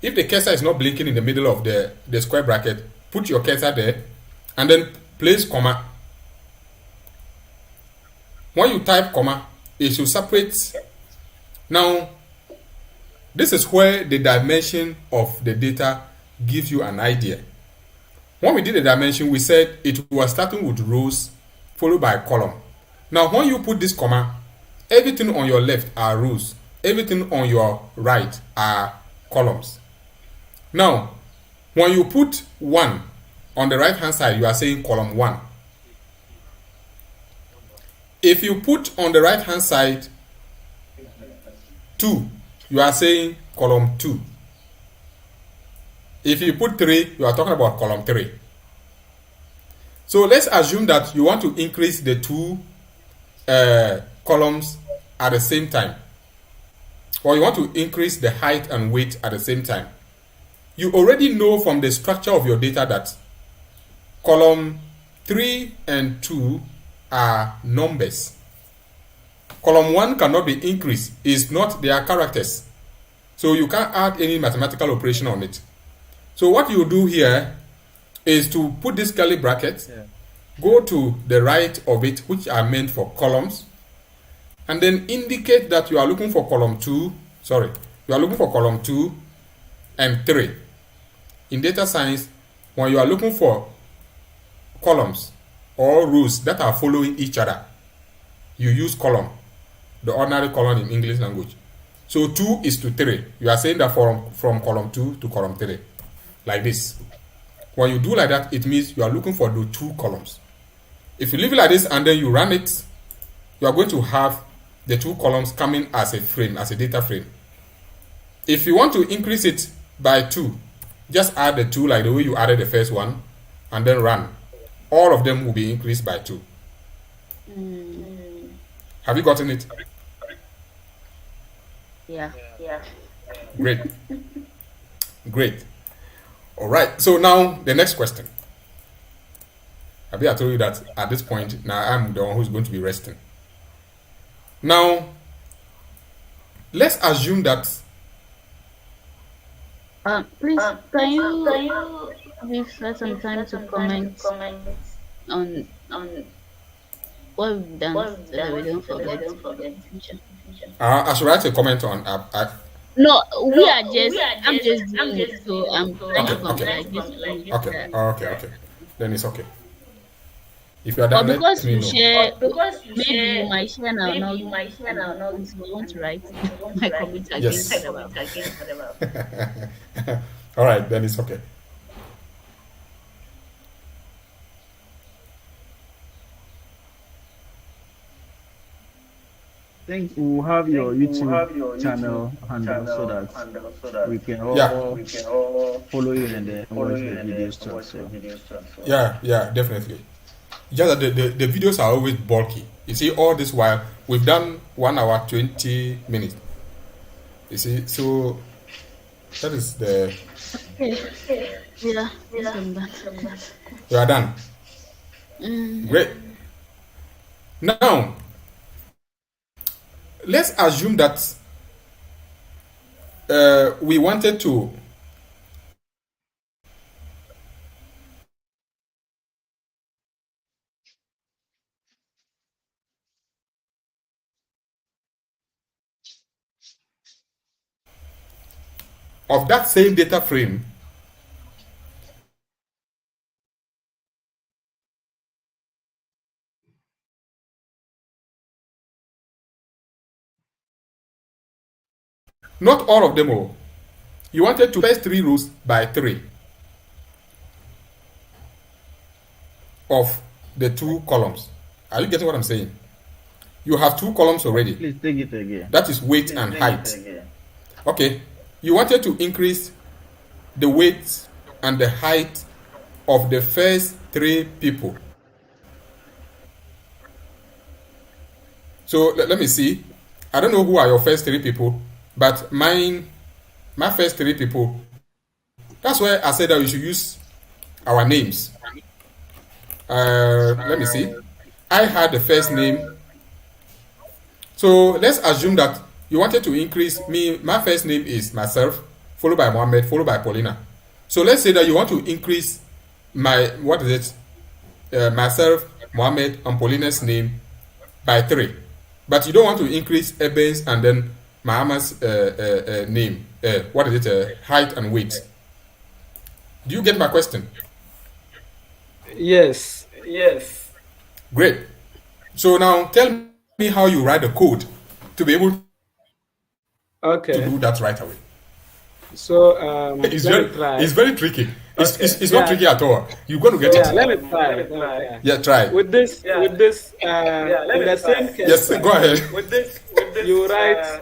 If the cursor is not blinking in the middle of the square bracket, put your cursor there and then place comma. When you type comma, it should separate. Now, this is where the dimension of the data gives you an idea. When we did the dimension, we said it was starting with rows followed by a column. Now, when you put this comma, everything on your left are rows, everything on your right are columns. Now, when you put 1 on the right hand side, you are saying column 1. If you put on the right hand side 2, you are saying column 2. If you put 3, you are talking about column 3. So let's assume that you want to increase the two columns at the same time, or you want to increase the height and weight at the same time. You already know from the structure of your data that column 3 and 2 are numbers. Column 1 cannot be increased. It's not their characters. So you can't add any mathematical operation on it. So what you do here is to put this curly bracket, go to the right of it, which are meant for columns, and then indicate that you are looking for column 2. Sorry, you are looking for column 2 and 3. In data science, when you are looking for columns or rows that are following each other, you use column, the ordinary column in English language. So 2 is to 3. You are saying that from column 2 to column 3, like this. When you do like that, it means you are looking for the 2 columns. If you leave it like this and then you run it, you are going to have the 2 columns coming as a frame, as a data frame. If you want to increase it by 2, just add the 2 like the way you added the first one, and then run. All of them will be increased by 2. Have you gotten it? Yeah. Great. Great. All right. So now the next question. I told you that at this point, now I'm the one who's going to be resting. Now, let's assume that. Please, can you give us some time to comment on what we've done so that we don't forget? I should write a comment on. No, I'm just doing it, so I'm trying to comment. Okay. Then it's okay. If you are done, because let me you know. share, maybe you might share now. Now you want to write my comment again. Yes. All right, then it's okay. I think we'll have your YouTube channel handle so that we can all follow you and then watch the videos too. So. Yeah, definitely. Just that the videos are always bulky. You see, all this while we've done 1 hour 20 minutes. You see, so that is the. Okay. Yeah. I'm done. You are done. Great. Now, let's assume that we wanted to of that same data frame. Not all of them all. You wanted to first 3 rows by 3 of the 2 columns. Are you getting what I'm saying? You have 2 columns already. Please take it again. That is weight and height. Okay. You wanted to increase the weight and the height of the first 3 people. So let me see. I don't know who are your first 3 people, but my first 3 people, that's why I said that we should use our names. Let me see. I had the first name. So let's assume that you wanted to increase me. My first name is myself, followed by Mohammed, followed by Paulina. So let's say that you want to increase my, myself, Mohammed, and Paulina's name by 3. But you don't want to increase Eben's and then Muhammad's name. Height and weight. Do you get my question? Yes. Great. So now tell me how you write the code to be able to Okay. do that right away. So It's let me very, try. it's very tricky. It's not Yeah. tricky at all. You're going to get Yeah, it. let me try. Yeah, try. With this, in the same case, Yes, go ahead. you write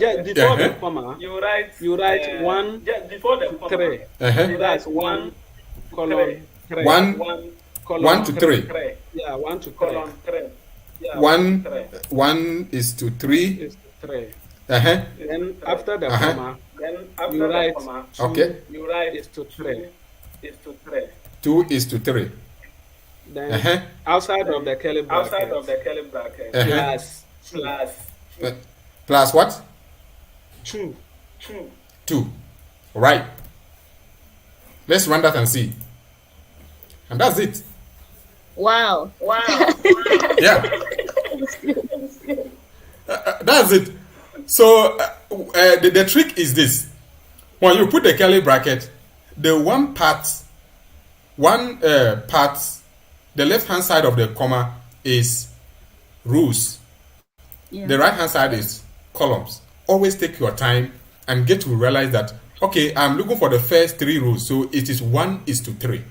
just before the comma. You write 1 to 3. Uh-huh. That's 1 colon 3. 1 to 3. Yeah, 1 to 3. 1 is to 3. Is 3. Uh-huh. Then after the Uh-huh. comma, you write 2 Okay. is to 3. 2 is to 3. Then Uh-huh. outside of the curly bracket, Uh-huh. Plus what? 2. 2. Right. Let's run that and see. And that's it. Wow. Yeah. That's it. So the trick is this. When you put the curly bracket, the one part, the left hand side of the comma is rows. Yeah. The right hand side is columns. Always take your time and get to realize that, okay, I'm looking for the first 3 rows, so it is 1 is to 3.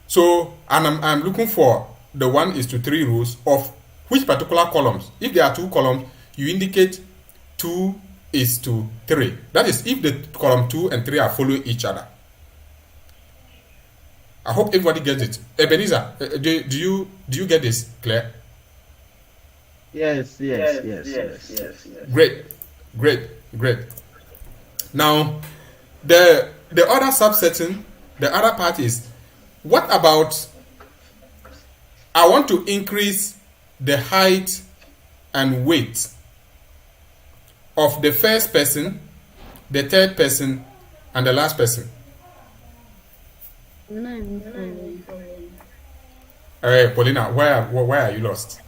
So, and I'm looking for the 1 is to 3 rows of which particular columns. If there are 2 columns, you indicate 2 is to 3. That is if the column 2 and 3 are following each other. I hope everybody gets it. Ebenezer, do you get this, Claire? Yes. Great. Now, the other subsetting, the other part is, what about, I want to increase the height and weight of the first person, the third person, and the last person. I'm not even following. Paulina, why are you lost?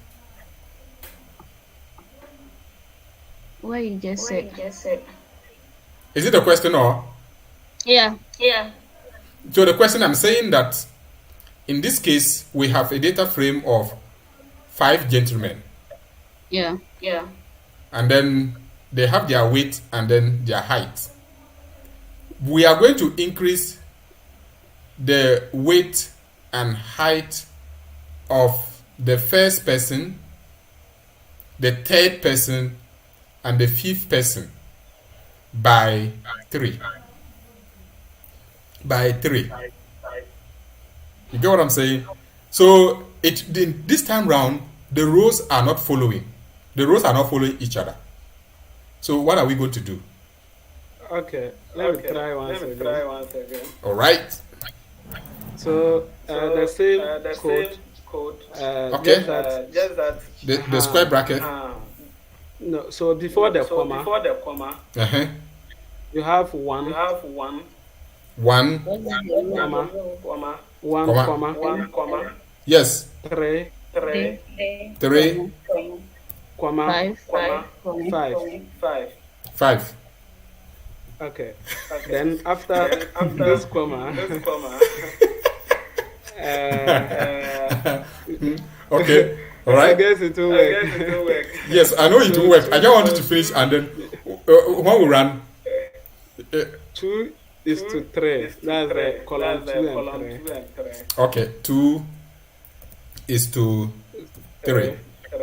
What you just said. Is it a question or? Yeah. So the question, I'm saying that in this case, we have a data frame of 5 gentlemen. Yeah. And then they have their weight and then their height. We are going to increase the weight and height of the first person, the third person, and the 5th person by 3. You get what I'm saying? So this time round, the rows are not following. The rows are not following each other. So what are we going to do? Okay, let me try once again. All right. So the same code. Okay. Just that the square bracket. No. So before the comma, you have one. One. Comma. Yes. Three. Comma. Five. Okay. Then after this comma. Okay. All right. I guess it will work. Yes, I know it will work. I just wanted to finish, and then when we run. 2 is to 3. That's column 2 and 3. Okay, 2 is to 3.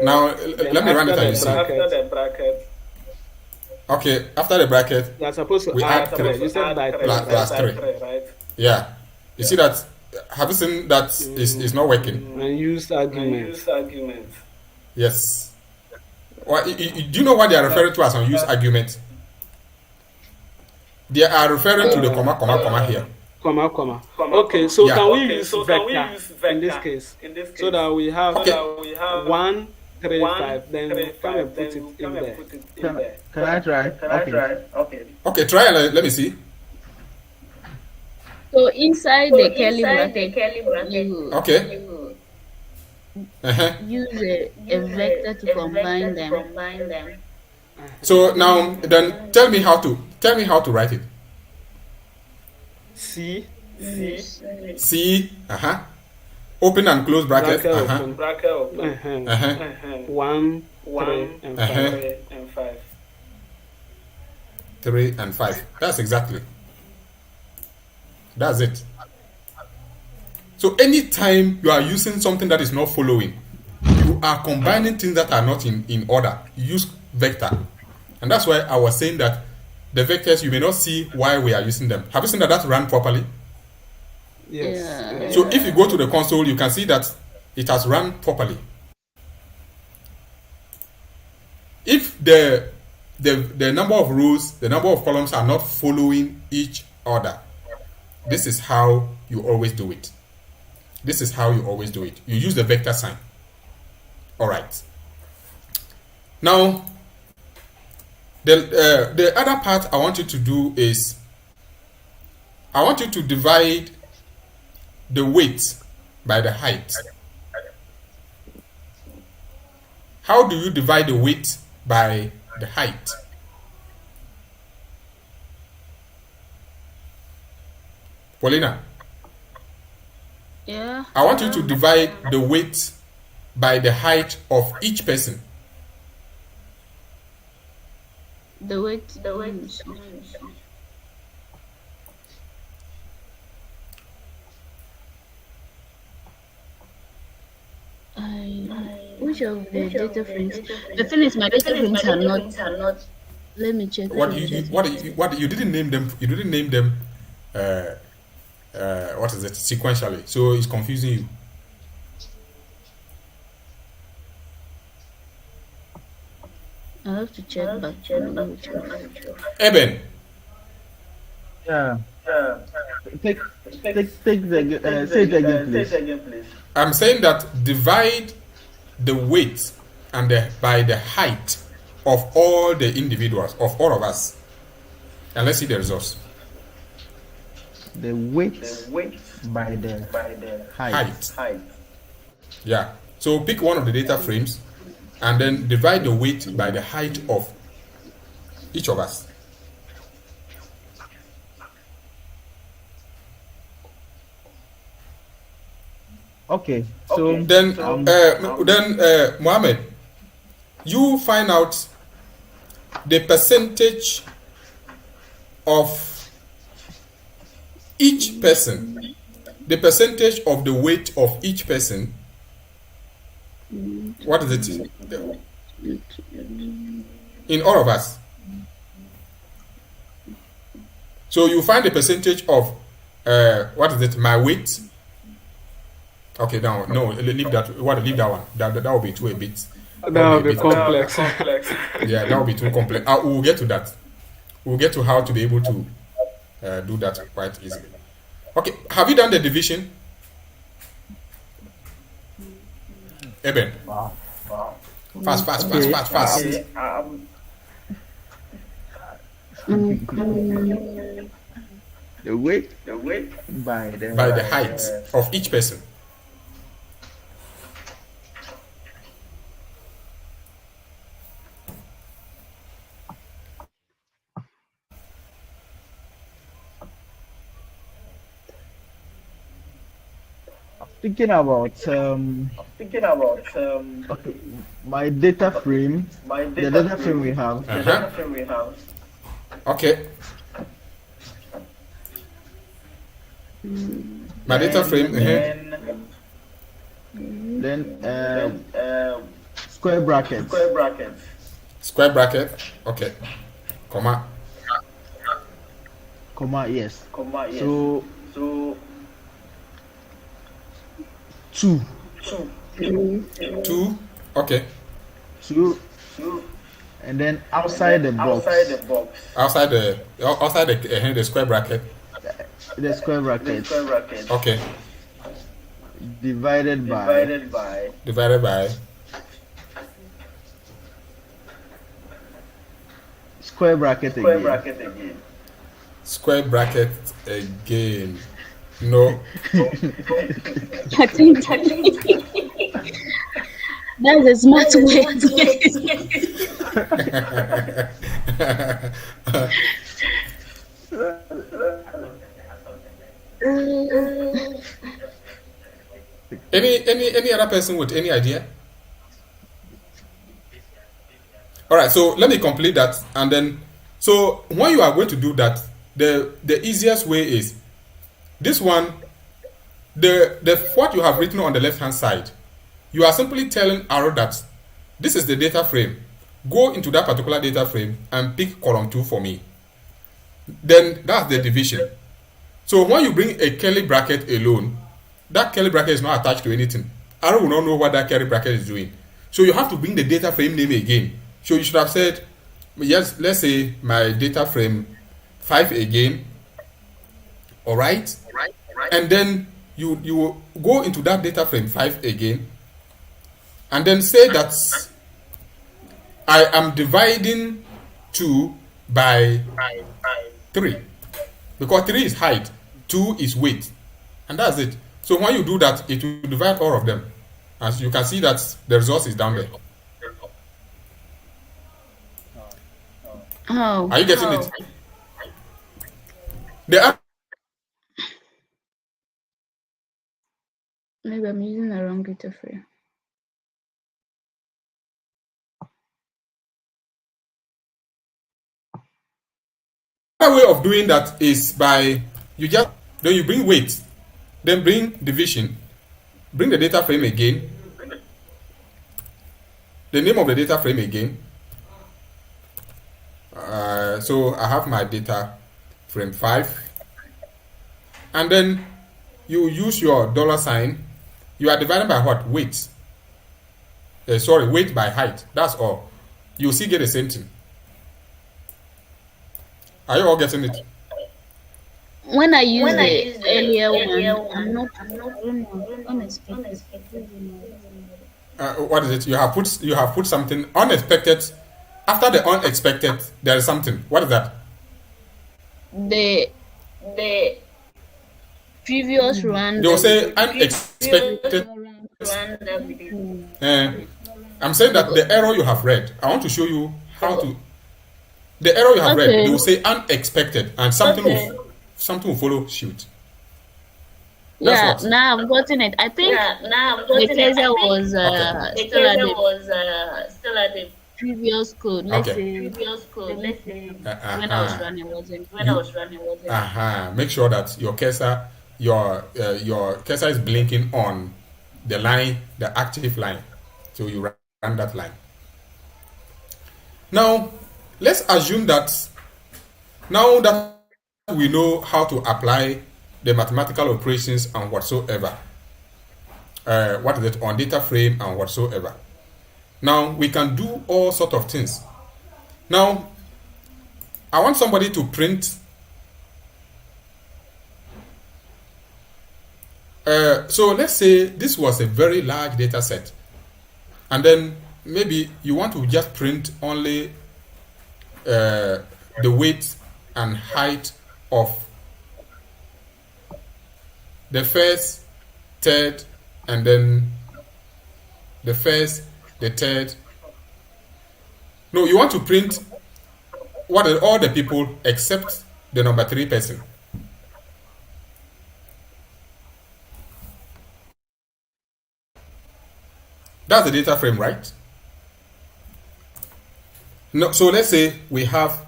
Now let me run it and you see. After the bracket. Okay, after the bracket, you are supposed to add 3. You said by 3. Plus 3. Right? Yeah. You see that? Have you seen that is not working? And use arguments. Yes. Well, do you know what they are referring to as unused argument? They are referring to the comma here. Comma. Okay, so can we use vector in this case? So that we have 1, 3, 5. Then come and put it in there. Can I try? Okay, try and let me see. So inside the curly bracket, you use a vector to combine them. So now, then tell me how to write it. C. Open and close bracket. Bracket open. 1, 3, and 5. 3 and 5. That's exactly. That's it. So anytime you are using something that is not following, you are combining things that are not in order. You use vector. And that's why I was saying that the vectors, you may not see why we are using them. Have you seen that ran properly? Yes. Yeah. So if you go to the console, you can see that it has run properly. If the number of rows, the number of columns are not following each other, this is how you always do it. You use the vector sign. All right. Now, the other part I want you to do is, I want you to divide the weight by the height. How do you divide the weight by the height? Paulina? Yeah. I want you to divide the weight by the height of each person. The weight. Which of the data frames? The thing is, my data frames are not. Let me check. You didn't name them. You didn't name them. What is it? Sequentially. So it's confusing you. I have to check back. Eben. Yeah. Say it again, please. I'm saying that divide the weight and by the height of all the individuals, of all of us, and let's see the results. The weight by the height. Yeah. So pick one of the data frames and then divide the weight by the height of each of us. Okay. So then Mohammed, you find out the percentage of each person, the percentage of the weight of each person. What is it? In all of us. So you find the percentage of what is it? My weight Okay, now no, leave that. What? Leave that one. That will be too a bit. That would be complex. Yeah, that will be too complex. We'll get to that. We'll get to how to be able to do that quite easily. Okay, have you done the division? Eben. Wow. Fast. The weight by the height of each person. Thinking about okay, my data frame, the data frame we have. Okay. My data frame. Then square brackets. Square bracket. Okay. Comma. Yes. So 2. 2. Okay. 2. And then outside the box. Outside the square bracket. The square bracket. Okay. Divided by square bracket again. Square bracket again. No. I think that's a smart way. Any other person with any idea? All right, so let me complete that, and then so when you are going to do that, the easiest way is this one. The what you have written on the left hand side, you are simply telling Arrow that this is the data frame. Go into that particular data frame and pick column 2 for me. Then that's the division. So when you bring a curly bracket alone, that curly bracket is not attached to anything. Arrow will not know what that curly bracket is doing. So you have to bring the data frame name again. So you should have said, yes, let's say my data frame 5 again. All right. And then you go into that data frame 5 again, and then say that I am dividing 2 by 3, because 3 is height, 2 is weight, and that's it. So when you do that, it will divide all of them. As you can see that the result is down there. Oh. Are you getting it? Maybe I'm using the wrong data frame. Another way of doing that is by then you bring weight, then bring division, bring the data frame again, the name of the data frame again. So I have my data frame 5, and then you use your $sign. You are dividing by what? Weight. Weight by height. That's all. You still get the same thing. Are you all getting it? When I use the earlier one, I'm not unexpected. What is it? You have put something unexpected. After the unexpected, there is something. What is that? The previous run. They will say unexpected. I'm saying that the error you have read. I want to show you how to. The error you have read. They will say unexpected, and something will follow suit. That's now I've gotten it. I think the cursor was still at the previous code. Let's say when I was running wasn't. Make sure that your cursor is blinking on the line, the active line. So you run that line. Now let's assume that now that we know how to apply the mathematical operations and whatsoever, what is it, on data frame and whatsoever. Now we can do all sort of things. Now I want somebody to print so let's say this was a very large data set, and then maybe you want to just print only the weight and height of the first, third, and then the first, the third. No, you want to print what are all the people except the number 3 person. That's the data frame, right? No, so let's say we have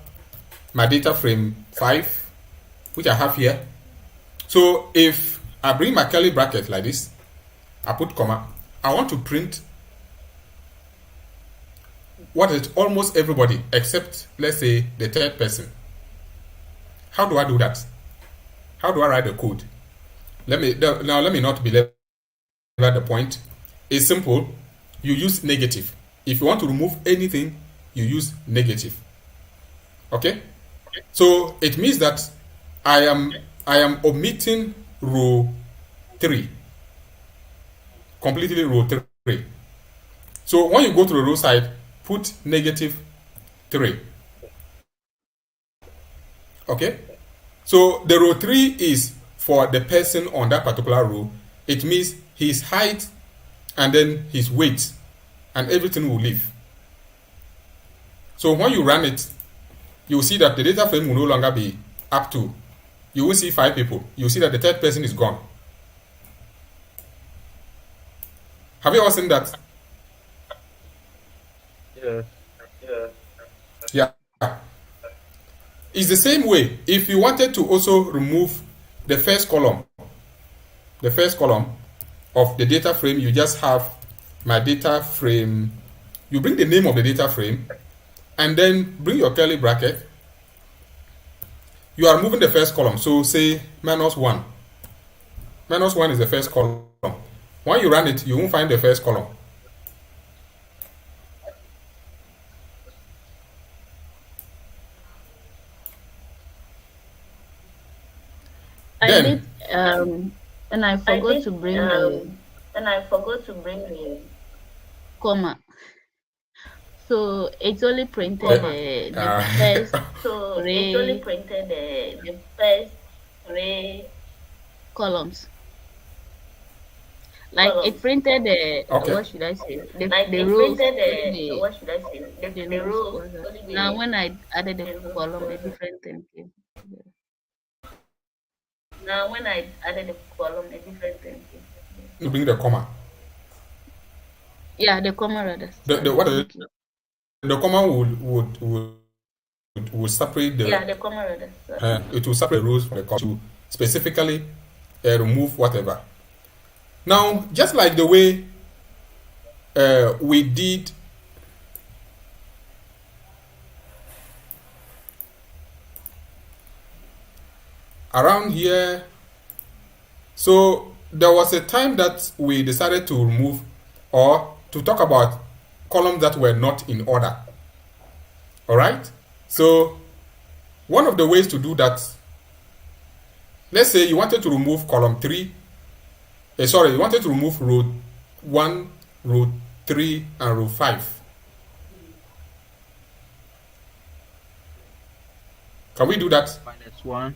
my data frame 5, which I have here. So if I bring my curly bracket like this, I put comma, I want to print what is almost everybody except, let's say, the third person. How do I do that? How do I write the code? Let me not belabor the point. It's simple. You use negative. If you want to remove anything, you use negative. Okay? So it means that I am omitting row 3. Completely row 3. So when you go to the row side, put -3. Okay? So the row 3 is for the person on that particular row. It means his height and then his weight, and everything will leave. So when you run it, you will see that the data frame will no longer be up to, you will see 5 people. You will see that the third person is gone. Have you all seen that? Yeah. It's the same way. If you wanted to also remove the first column of the data frame, you just have my data frame. You bring the name of the data frame and then bring your curly bracket. You are removing the first column. So say -1. -1 is the first column. When you run it, you won't find the first column. And I forgot to bring the comma. So it's only printed the first three columns. Like it printed the what should I say? The rows. The rows. Now when I added the column, a different thing came. You bring the comma. Yeah, the comma rather. The comma would separate the. Yeah, the comma rather. It will separate the rows from the column to specifically remove whatever. Now, just like the way we did around here, so there was a time that we decided to remove or to talk about columns that were not in order. All right? So one of the ways to do that, let's say you wanted to remove column 3. You wanted to remove row 1, row 3, and row 5. Can we do that? -1,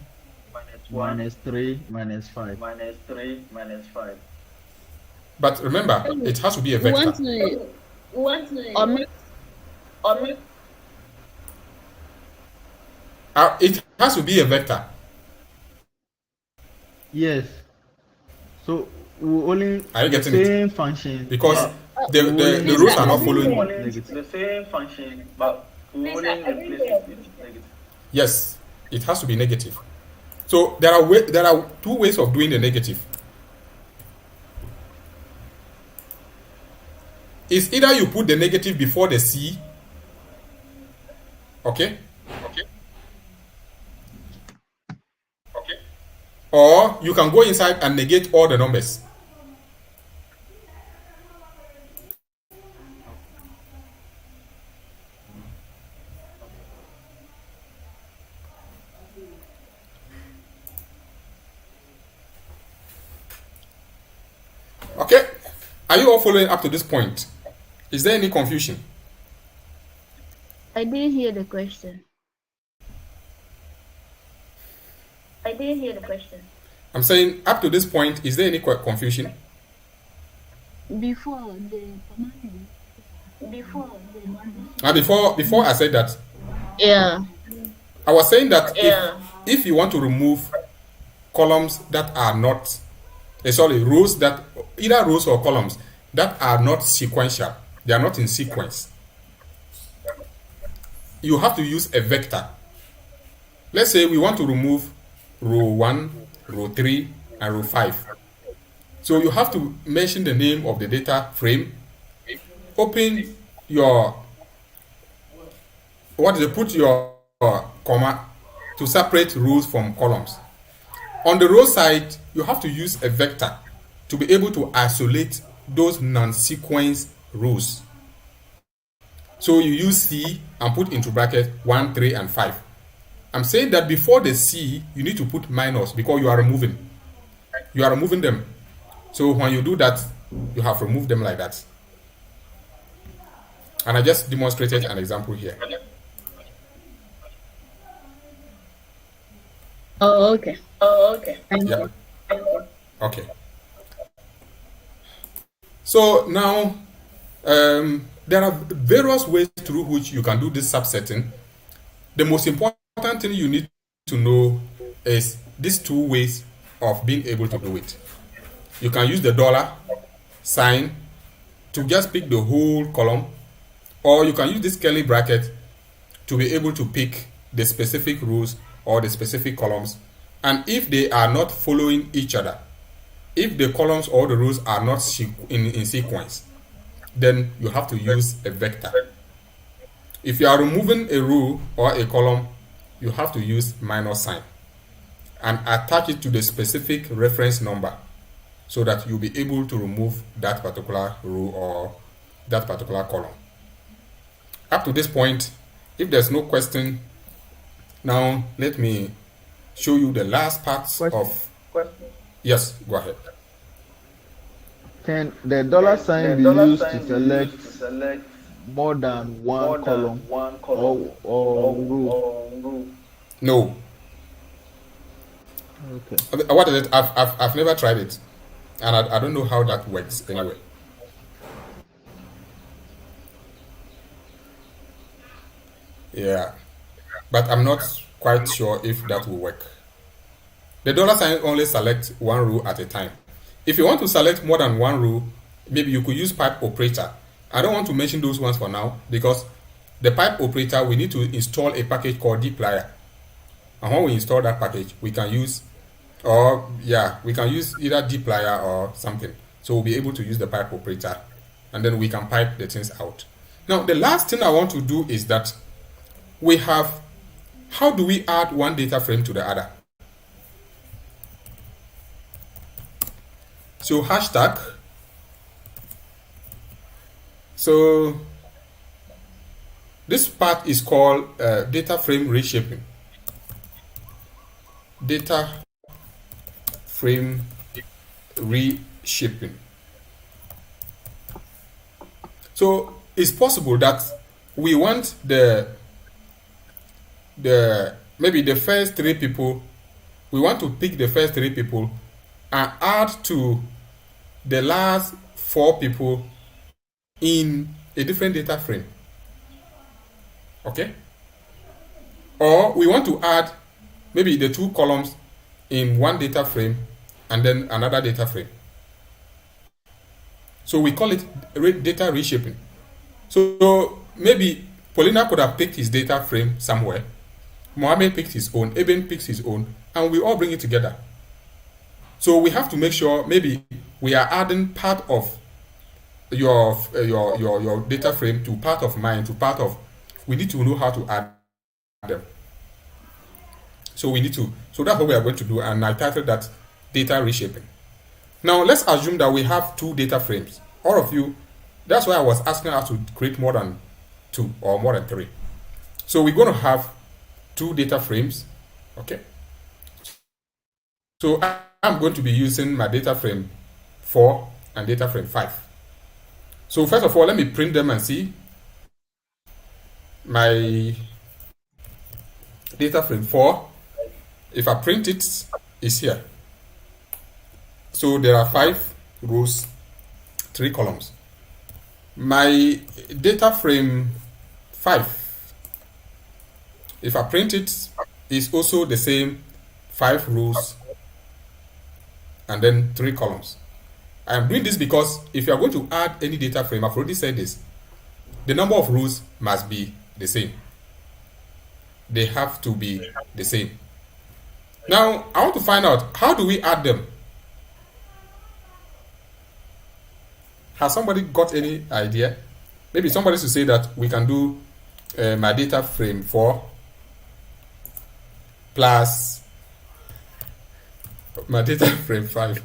-3, -5. But remember, it has to be a vector. It has to be a vector. Yes. So we only Are you getting same it? function Because the rules are not following. the same function, but we only replace it with negative. Yes, it has to be negative. So there are 2 ways of doing the negative. It's either you put the negative before the C, okay, or you can go inside and negate all the numbers. Okay. Are you all following up to this point? Is there any confusion? I didn't hear the question. I'm saying up to this point, is there any confusion? Before the command. Before I said that, Yeah. I was saying that if you want to remove columns that are not, rows that, either rows or columns that are not sequential, they are not in sequence, you have to use a vector. Let's say we want to remove row 1, row 3, and row 5. So you have to mention the name of the data frame, open your, put your comma to separate rows from columns. On the row side, you have to use a vector to be able to isolate those non-sequence rows. So you use C and put into bracket 1, 3, and 5. I'm saying that before the C, you need to put minus because you are removing. You are removing them. So when you do that, you have removed them like that. And I just demonstrated an example here. Oh, okay. Yeah. Okay. So now, there are various ways through which you can do this subsetting. The most important thing you need to know is these two ways of being able to do it. You can use the dollar sign to just pick the whole column, or you can use this curly bracket to be able to pick the specific rows or the specific columns. And if they are not following each other, if the columns or the rows are not in sequence, then you have to use a vector. If you are removing a row or a column, you have to use minus sign and attach it to the specific reference number so that you'll be able to remove that particular row or that particular column. Up to this point, if there's no question, now let me show you the last parts of. Yes, go ahead. Can the dollar sign be used to select more than one column or row? No. Okay. What is it? I've never tried it, and I don't know how that works anyway. Yeah, but I'm not quite sure if that will work. The dollar sign only selects one row at a time. If you want to select more than one row, maybe you could use pipe operator. I don't want to mention those ones for now because the pipe operator, we need to install a package called dplyr. And when we install that package, we can use, we can use either dplyr or something. So we'll be able to use the pipe operator and then we can pipe the things out. Now, the last thing I want to do is that we have, how do we add one data frame to the other? So hashtag. So this part is called data frame reshaping. Data frame reshaping. So it's possible that we want maybe the first three people, we want to pick the first three people and add to the last four people in a different data frame. Okay? Or we want to add maybe the two columns in one data frame and then another data frame. So we call it data reshaping. So maybe Paulina could have picked his data frame somewhere, Mohammed picked his own, Eben picks his own, and we all bring it together. So we have to make sure maybe we are adding part of your data frame to part of mine to part of. We need to know how to add them. So we need to. So that's what we are going to do, and I titled that data reshaping. Now let's assume that we have two data frames. All of you. That's why I was asking us to create more than two or more than three. So we're going to have two data frames. Okay. So I'm going to be using my data frame 4 and data frame 5. So first of all, let me print them and see. My data frame 4, if I print it, is here. So there are 5 rows, 3 columns. My data frame 5, if I print it, is also the same 5 rows and then 3 columns. I am doing this because if you are going to add any data frame, I've already said this, the number of rows must be the same. They have to be the same. Now, I want to find out, how do we add them? Has somebody got any idea? Maybe somebody should say that we can do my data frame 4 plus my data frame 5.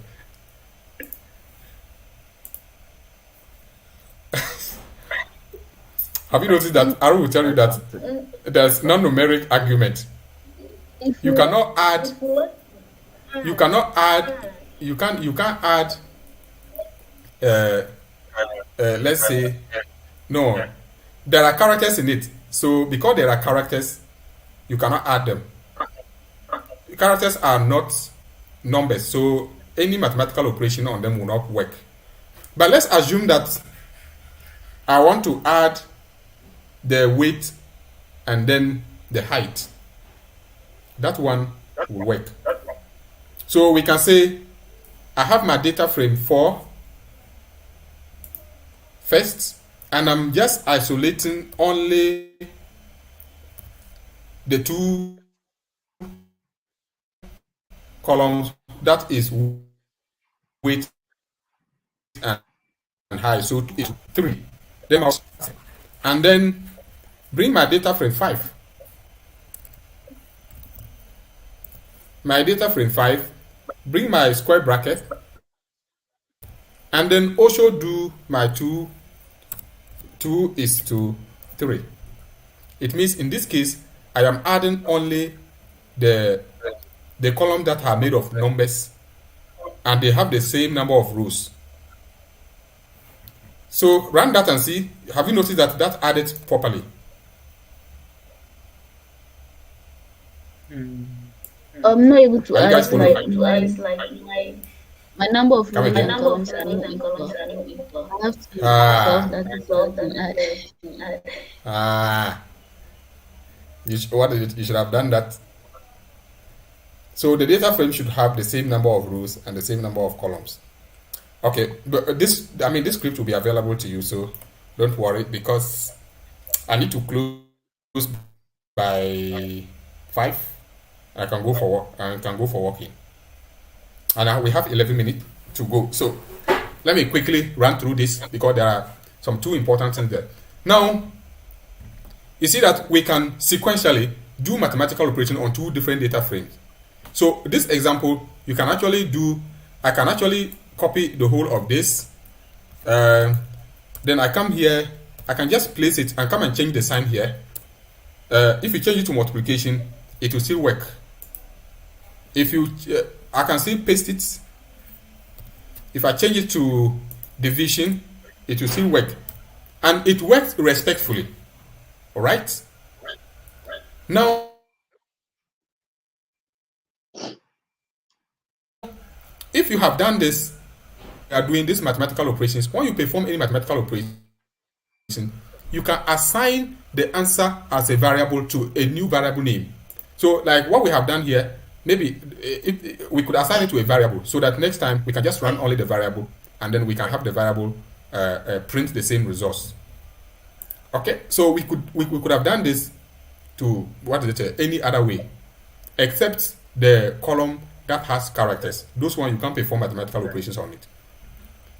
Have you noticed that Aaron will tell you that there's non-numeric argument? You cannot add. You cannot add. You can't add. Let's say, no. There are characters in it, so because there are characters, you cannot add them. Characters are not numbers, so any mathematical operation on them will not work. But let's assume that I want to add the weight and then the height. That one will work. So we can say I have my data frame 4 first, and I'm just isolating only the 2 columns, that is weight and height. So 3. And then bring my data frame 5. My data frame 5, bring my square bracket, and then also do my 2:3. It means in this case, I am adding only the column that are made of numbers, and they have the same number of rows. So run that and see. Have you noticed that added properly? I'm not able to Are you add guys following? my number of Come rows again? and columns are not equal. I have to solve that and add. You should have done that. So the data frame should have the same number of rows and the same number of columns. Okay, but this script will be available to you, so don't worry, because I need to close by 5. I can go for walking, and we have 11 minutes to go. So let me quickly run through this because there are some 2 important things there. Now, you see that we can sequentially do mathematical operation on 2 different data frames. So this example, I can actually copy the whole of this. Then I come here, I can just place it and come and change the sign here. If you change it to multiplication, it will still work. If you, I can still paste it. If I change it to division, it will still work. And it works respectfully. All right? Now, if you have done this, you are doing these mathematical operations, when you perform any mathematical operation, you can assign the answer as a variable to a new variable name. So like what we have done here, maybe we could assign it to a variable so that next time we can just run only the variable and then we can have the variable print the same results. Okay, so we could have done this to any other way except the column that has characters. Those ones you can perform mathematical operations on it.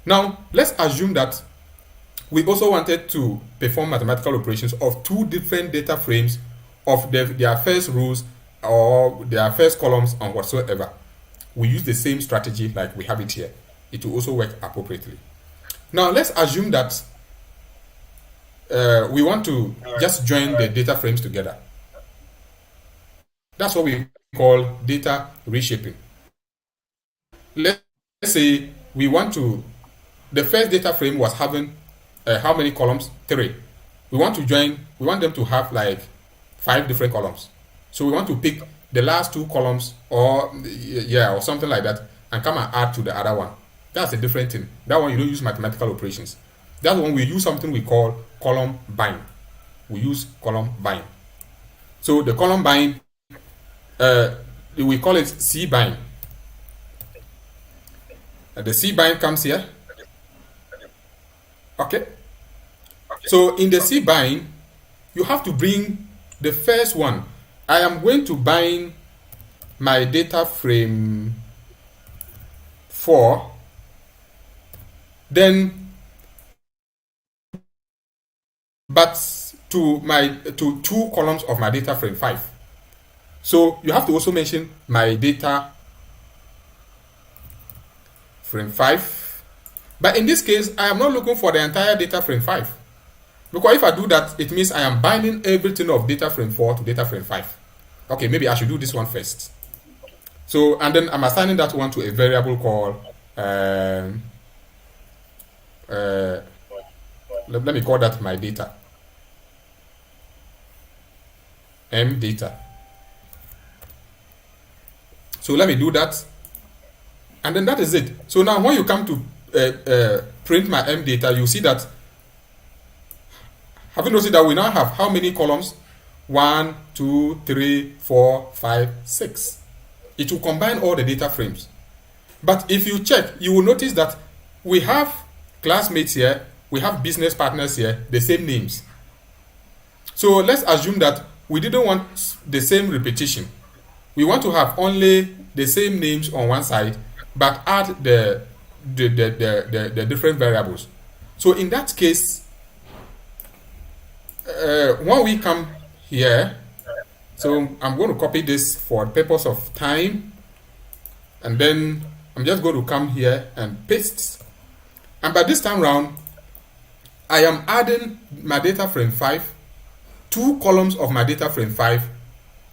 Now let's assume that we also wanted to perform mathematical operations of 2 different data frames of their first rows or their first columns and whatsoever. We use the same strategy like we have it here. It will also work appropriately. Now let's assume that we want to just join the data frames together. That's what we call data reshaping. Let's say we want to the first data frame was having how many columns? 3. We want them to have like 5 different columns. So we want to pick the last 2 columns or something like that and come and add to the other one. That's a different thing. That one you don't use mathematical operations. That one we use something we call column bind. We use column bind. So the column bind, we call it C bind. The C bind comes here. Okay. So in the C bind, you have to bring the first one. I am going to bind my data frame 4. Then, but to 2 columns of my data frame 5. So you have to also mention my data frame 5. But in this case, I am not looking for the entire data frame 5. Because if I do that, it means I am binding everything of data frame 4 to data frame 5. Okay, maybe I should do this one first. So, and then I'm assigning that one to a variable called, let me call that my data. M data. So let me do that. And then that is it. So now when you come to print my M data, you see that, have you noticed that we now have how many columns? 1, 2, 3, 4, 5, 6. It will combine all the data frames. But if you check, you will notice that we have classmates here, we have business partners here, the same names. So let's assume that we didn't want the same repetition. We want to have only the same names on one side, but add the different variables. So in that case, when we come here, so I'm going to copy this for the purpose of time, and then I'm just going to come here and paste. And by this time round, I am adding my data frame 5, 2 columns of my data frame 5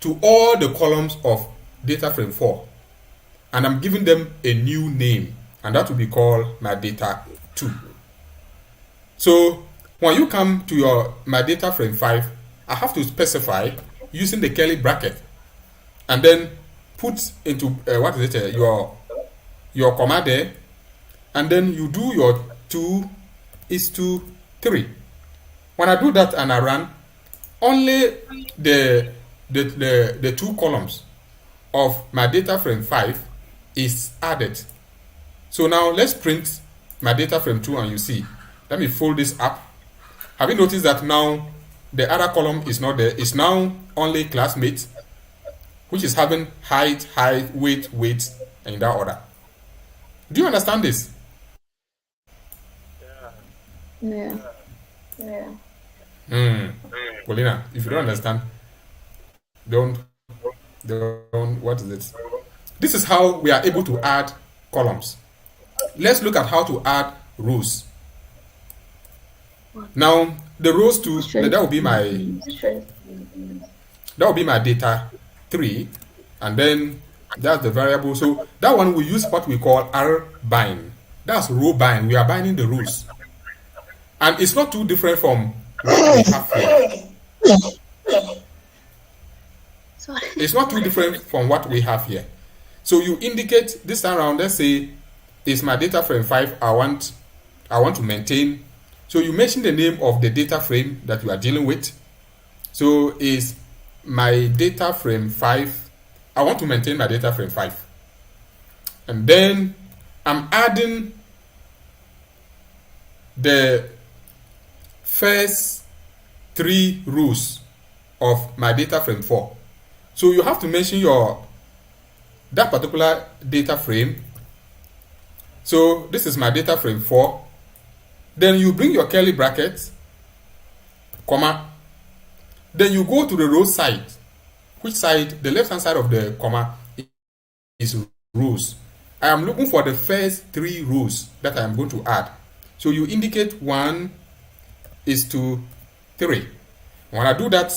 to all the columns of data frame 4. And I'm giving them a new name, and that will be called my data 2. So when you come to my data frame 5, I have to specify using the curly bracket, and then put into your comma there, and then you do your 2:3. When I do that and I run, only the 2 columns of my data frame 5 is added. So now let's print my data frame 2 and you see. Let me fold this up. Have you noticed that now the other column is not there? It's now only classmates, which is having height, weight, and in that order. Do you understand this? Yeah. Paulina, if you don't understand, don't, what is it? This is how we are able to add columns. Let's look at how to add rows. Now, the rows that will be my data 3, and then that's the variable. So that one we use what we call R bind. That's row bind. We are binding the rows, and it's not too different from what we have here. It's not too different from what we have here. So you indicate this time around. Let's say it's my data frame 5. I want to maintain. So you mention the name of the data frame that you are dealing with. So is my data frame 5. I want to maintain my data frame 5. And then I'm adding the first 3 rows of my data frame 4. So you have to mention that particular data frame. So this is my data frame 4. Then you bring your curly brackets, comma. Then you go to the row side. Which side? The left hand side of the comma is rows. I am looking for the first 3 rows that I am going to add. So you indicate 1 is to 3. When I do that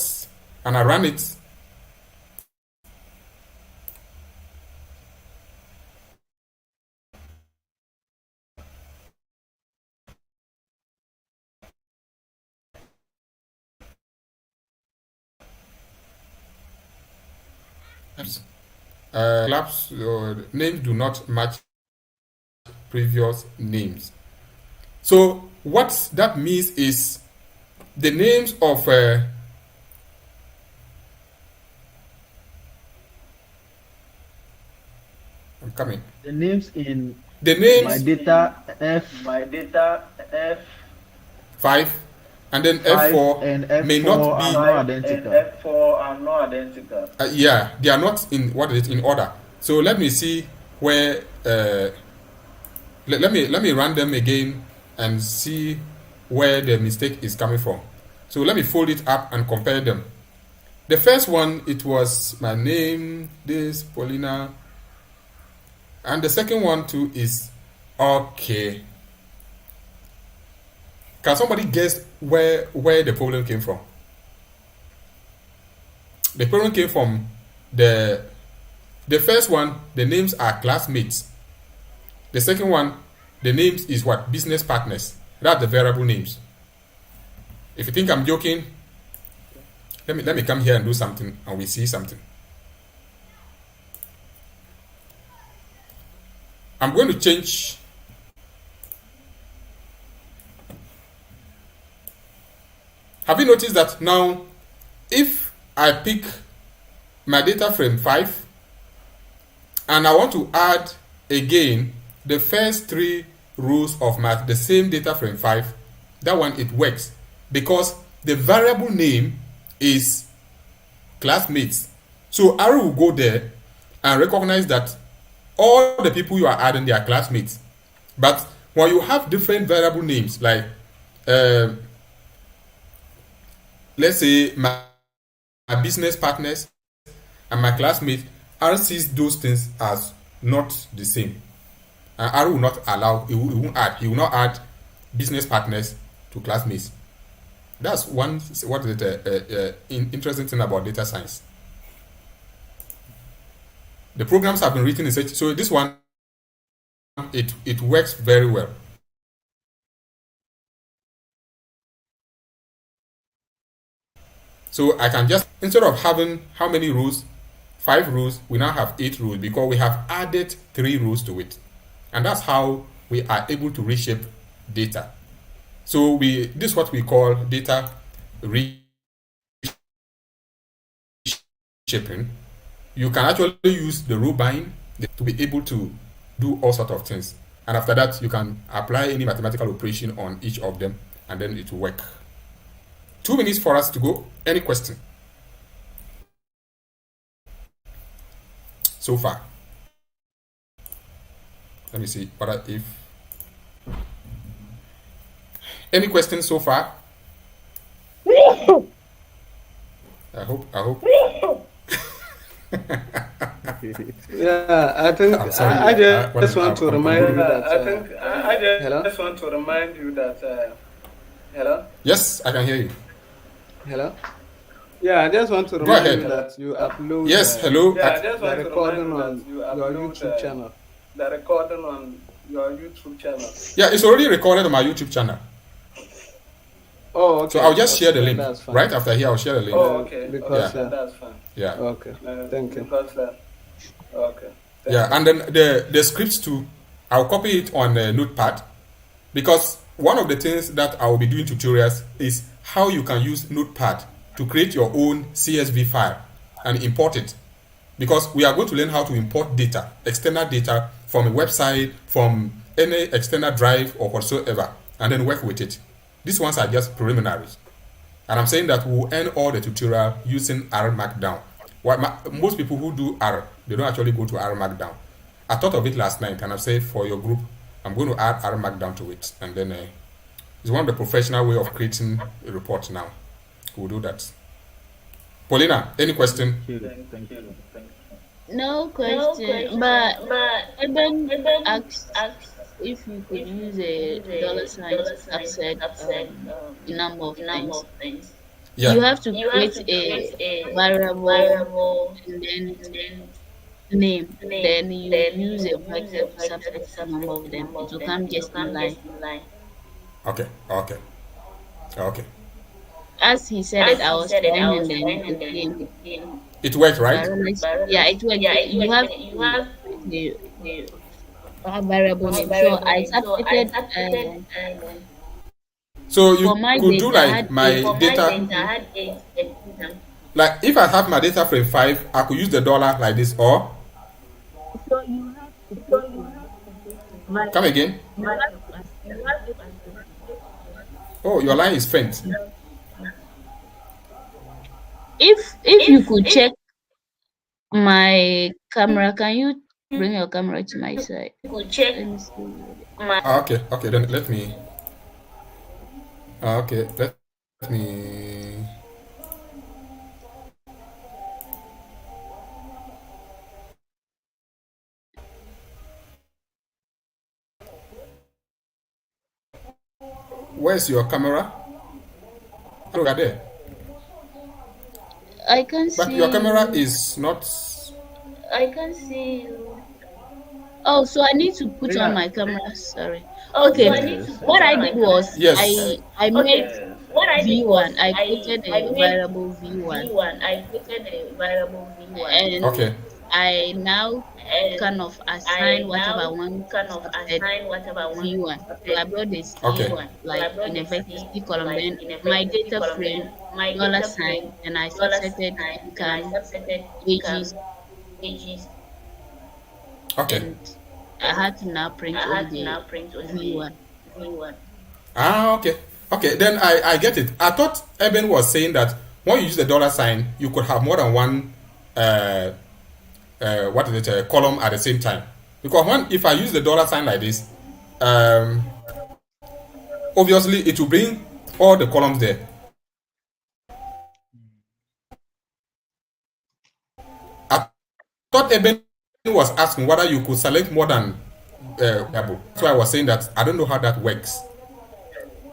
and I run it, collapse names do not match previous names. So what that means is the names of I'm coming. The names in The names my data F5 and then F4 and F4 may not are be not identical. yeah, they are not in in order. So let me see where let me run them again and see where the mistake is coming from. So let me fold it up and compare them. The first one, it was my name, this Paulina, and the second one too is okay. Can somebody guess where the problem came from? The problem came from the first one, the names are classmates. The second one, the names is what? Business partners. That's the variable names. If you think I'm joking, let me come here and do something and we see something. I'm going to change Have you noticed that now if I pick my data frame 5 and I want to add again the first 3 rows of the same data frame 5, that one it works because the variable name is classmates. So arrow will go there and recognize that all the people you are adding, they are classmates. But when you have different variable names, like let's say my business partners and my classmates, R sees those things as not the same. And R will not allow, he won't add. He will not add business partners to classmates. That's one what is the interesting thing about data science. The programs have been written in such, so this one it works very well. So I can just, instead of having how many rows? 5 rows, we now have 8 rows because we have added 3 rows to it. And that's how we are able to reshape data. So this is what we call data reshaping. You can actually use the row bind to be able to do all sorts of things. And after that, you can apply any mathematical operation on each of them, and then it will work. 2 minutes for us to go. Any question so far? Let me see. What if any questions so far? I hope. Yeah, I think I just want to remind you that. I just want to remind you that. Hello. Yes, I can hear you. Hello. Yeah, I just want to remind you that you upload. Yes, hello. Yeah, I just want to recording on your YouTube channel. The recording on your YouTube channel. Yeah, it's already recorded on my YouTube channel. Oh, okay. So I'll just share the link. Right after here, I'll share the link. Oh, okay. Because that's fine. Yeah. Okay. Thank you. Okay. Yeah, and then the scripts too, I'll copy it on Notepad, because one of the things that I will be doing tutorials is how you can use Notepad to create your own CSV file and import it. Because we are going to learn how to import data, external data from a website, from any external drive or whatsoever, and then work with it. These ones are just preliminaries. And I'm saying that we'll end all the tutorial using R Markdown. Most people who do R, they don't actually go to R Markdown. I thought of it last night, and I've said for your group, I'm going to add R Markdown to it. And then it's one of the professional way of creating a report now. We'll do that. Paulina, any question? Thank you. No question, but Eben asked if you could use a dollar sign to offset the number of things. Yeah. You have to create a variable and then name. Then you use a bracket to subtract the number of them. It will come just in line. Okay. As he said it, I was trying and then it came. It worked, right? Yeah, it works. You have to the variable name. So I substituted So for you my could do data. I like had my eight. data. Like if I have my data frame 5, I could use the dollar like this, or So you have to put come again. you have to Oh, your line is faint. if you could check my camera, can you bring your camera to my side? Let me see. Okay, okay, then let me. Okay, let me. Where's your camera? Look at there. I can But see your camera you. is not. Oh, so I need to put on Yeah. my camera. Sorry. Okay. Yes. What I did was Yes. I made V1. I created a variable V1, and Okay. I now kind of assign whatever I want to subset V1. So I brought this Okay. like in a vector C column. Then my data frame dollar sign, and I subsetted income, wages, Okay. and I had to now print only the V1. Ah, okay. Okay, then I get it. I thought Eben was saying that when you use the dollar sign, you could have more than one uh, what is it, column at the same time. Because when if I use the dollar sign like this, um, obviously it will bring all the columns there. I thought Eben was asking whether you could select more than variable. So I was saying that I don't know how that works.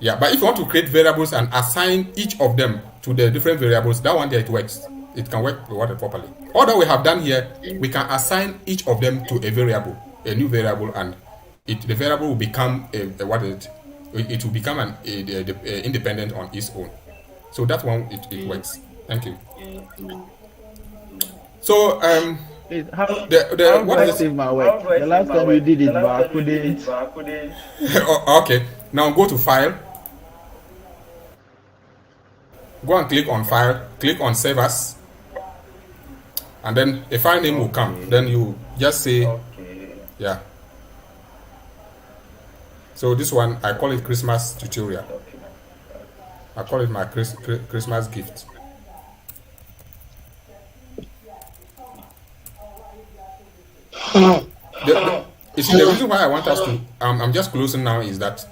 Yeah, but if you want to create variables and assign each of them to the different variables, that one there it works. It can work properly. All that we have done here, we can assign each of them to a variable, a new variable, and the variable will become what is it? It will become independent on its own. So that one it works. Thank you. So How the how do what I is it? save my work? The last time we did it, but I couldn't. Okay, now go to file. Go and click on file, click on save as, and then a file name will come. Then you just say, yeah. So this one, I call it Christmas tutorial. I call it my Christmas gift. You see, the reason why I want us to, I'm just closing now is that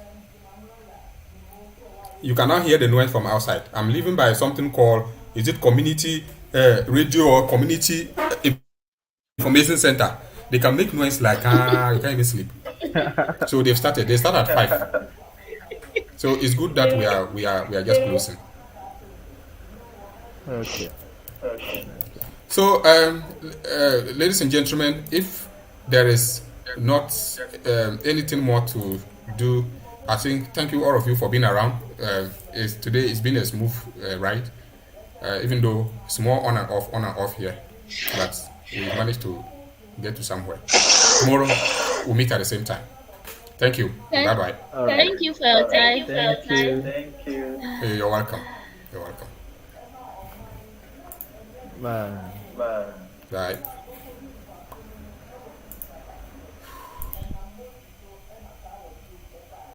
you cannot hear the noise from outside. I'm living by something called, is it community radio or community information center? They can make noise like you can't even sleep. So they start at 5. So it's good that we are just closing. Okay. So ladies and gentlemen, if there is not anything more to do, I think thank you all of you for being around. Today it's been a smooth ride, even though it's more on and off here, but we managed to get to somewhere. Tomorrow we'll meet at the same time. Thank you. Okay. Bye bye. Thank you for your time. Thank you. Hey, you're welcome. You're welcome. Bye. Bye.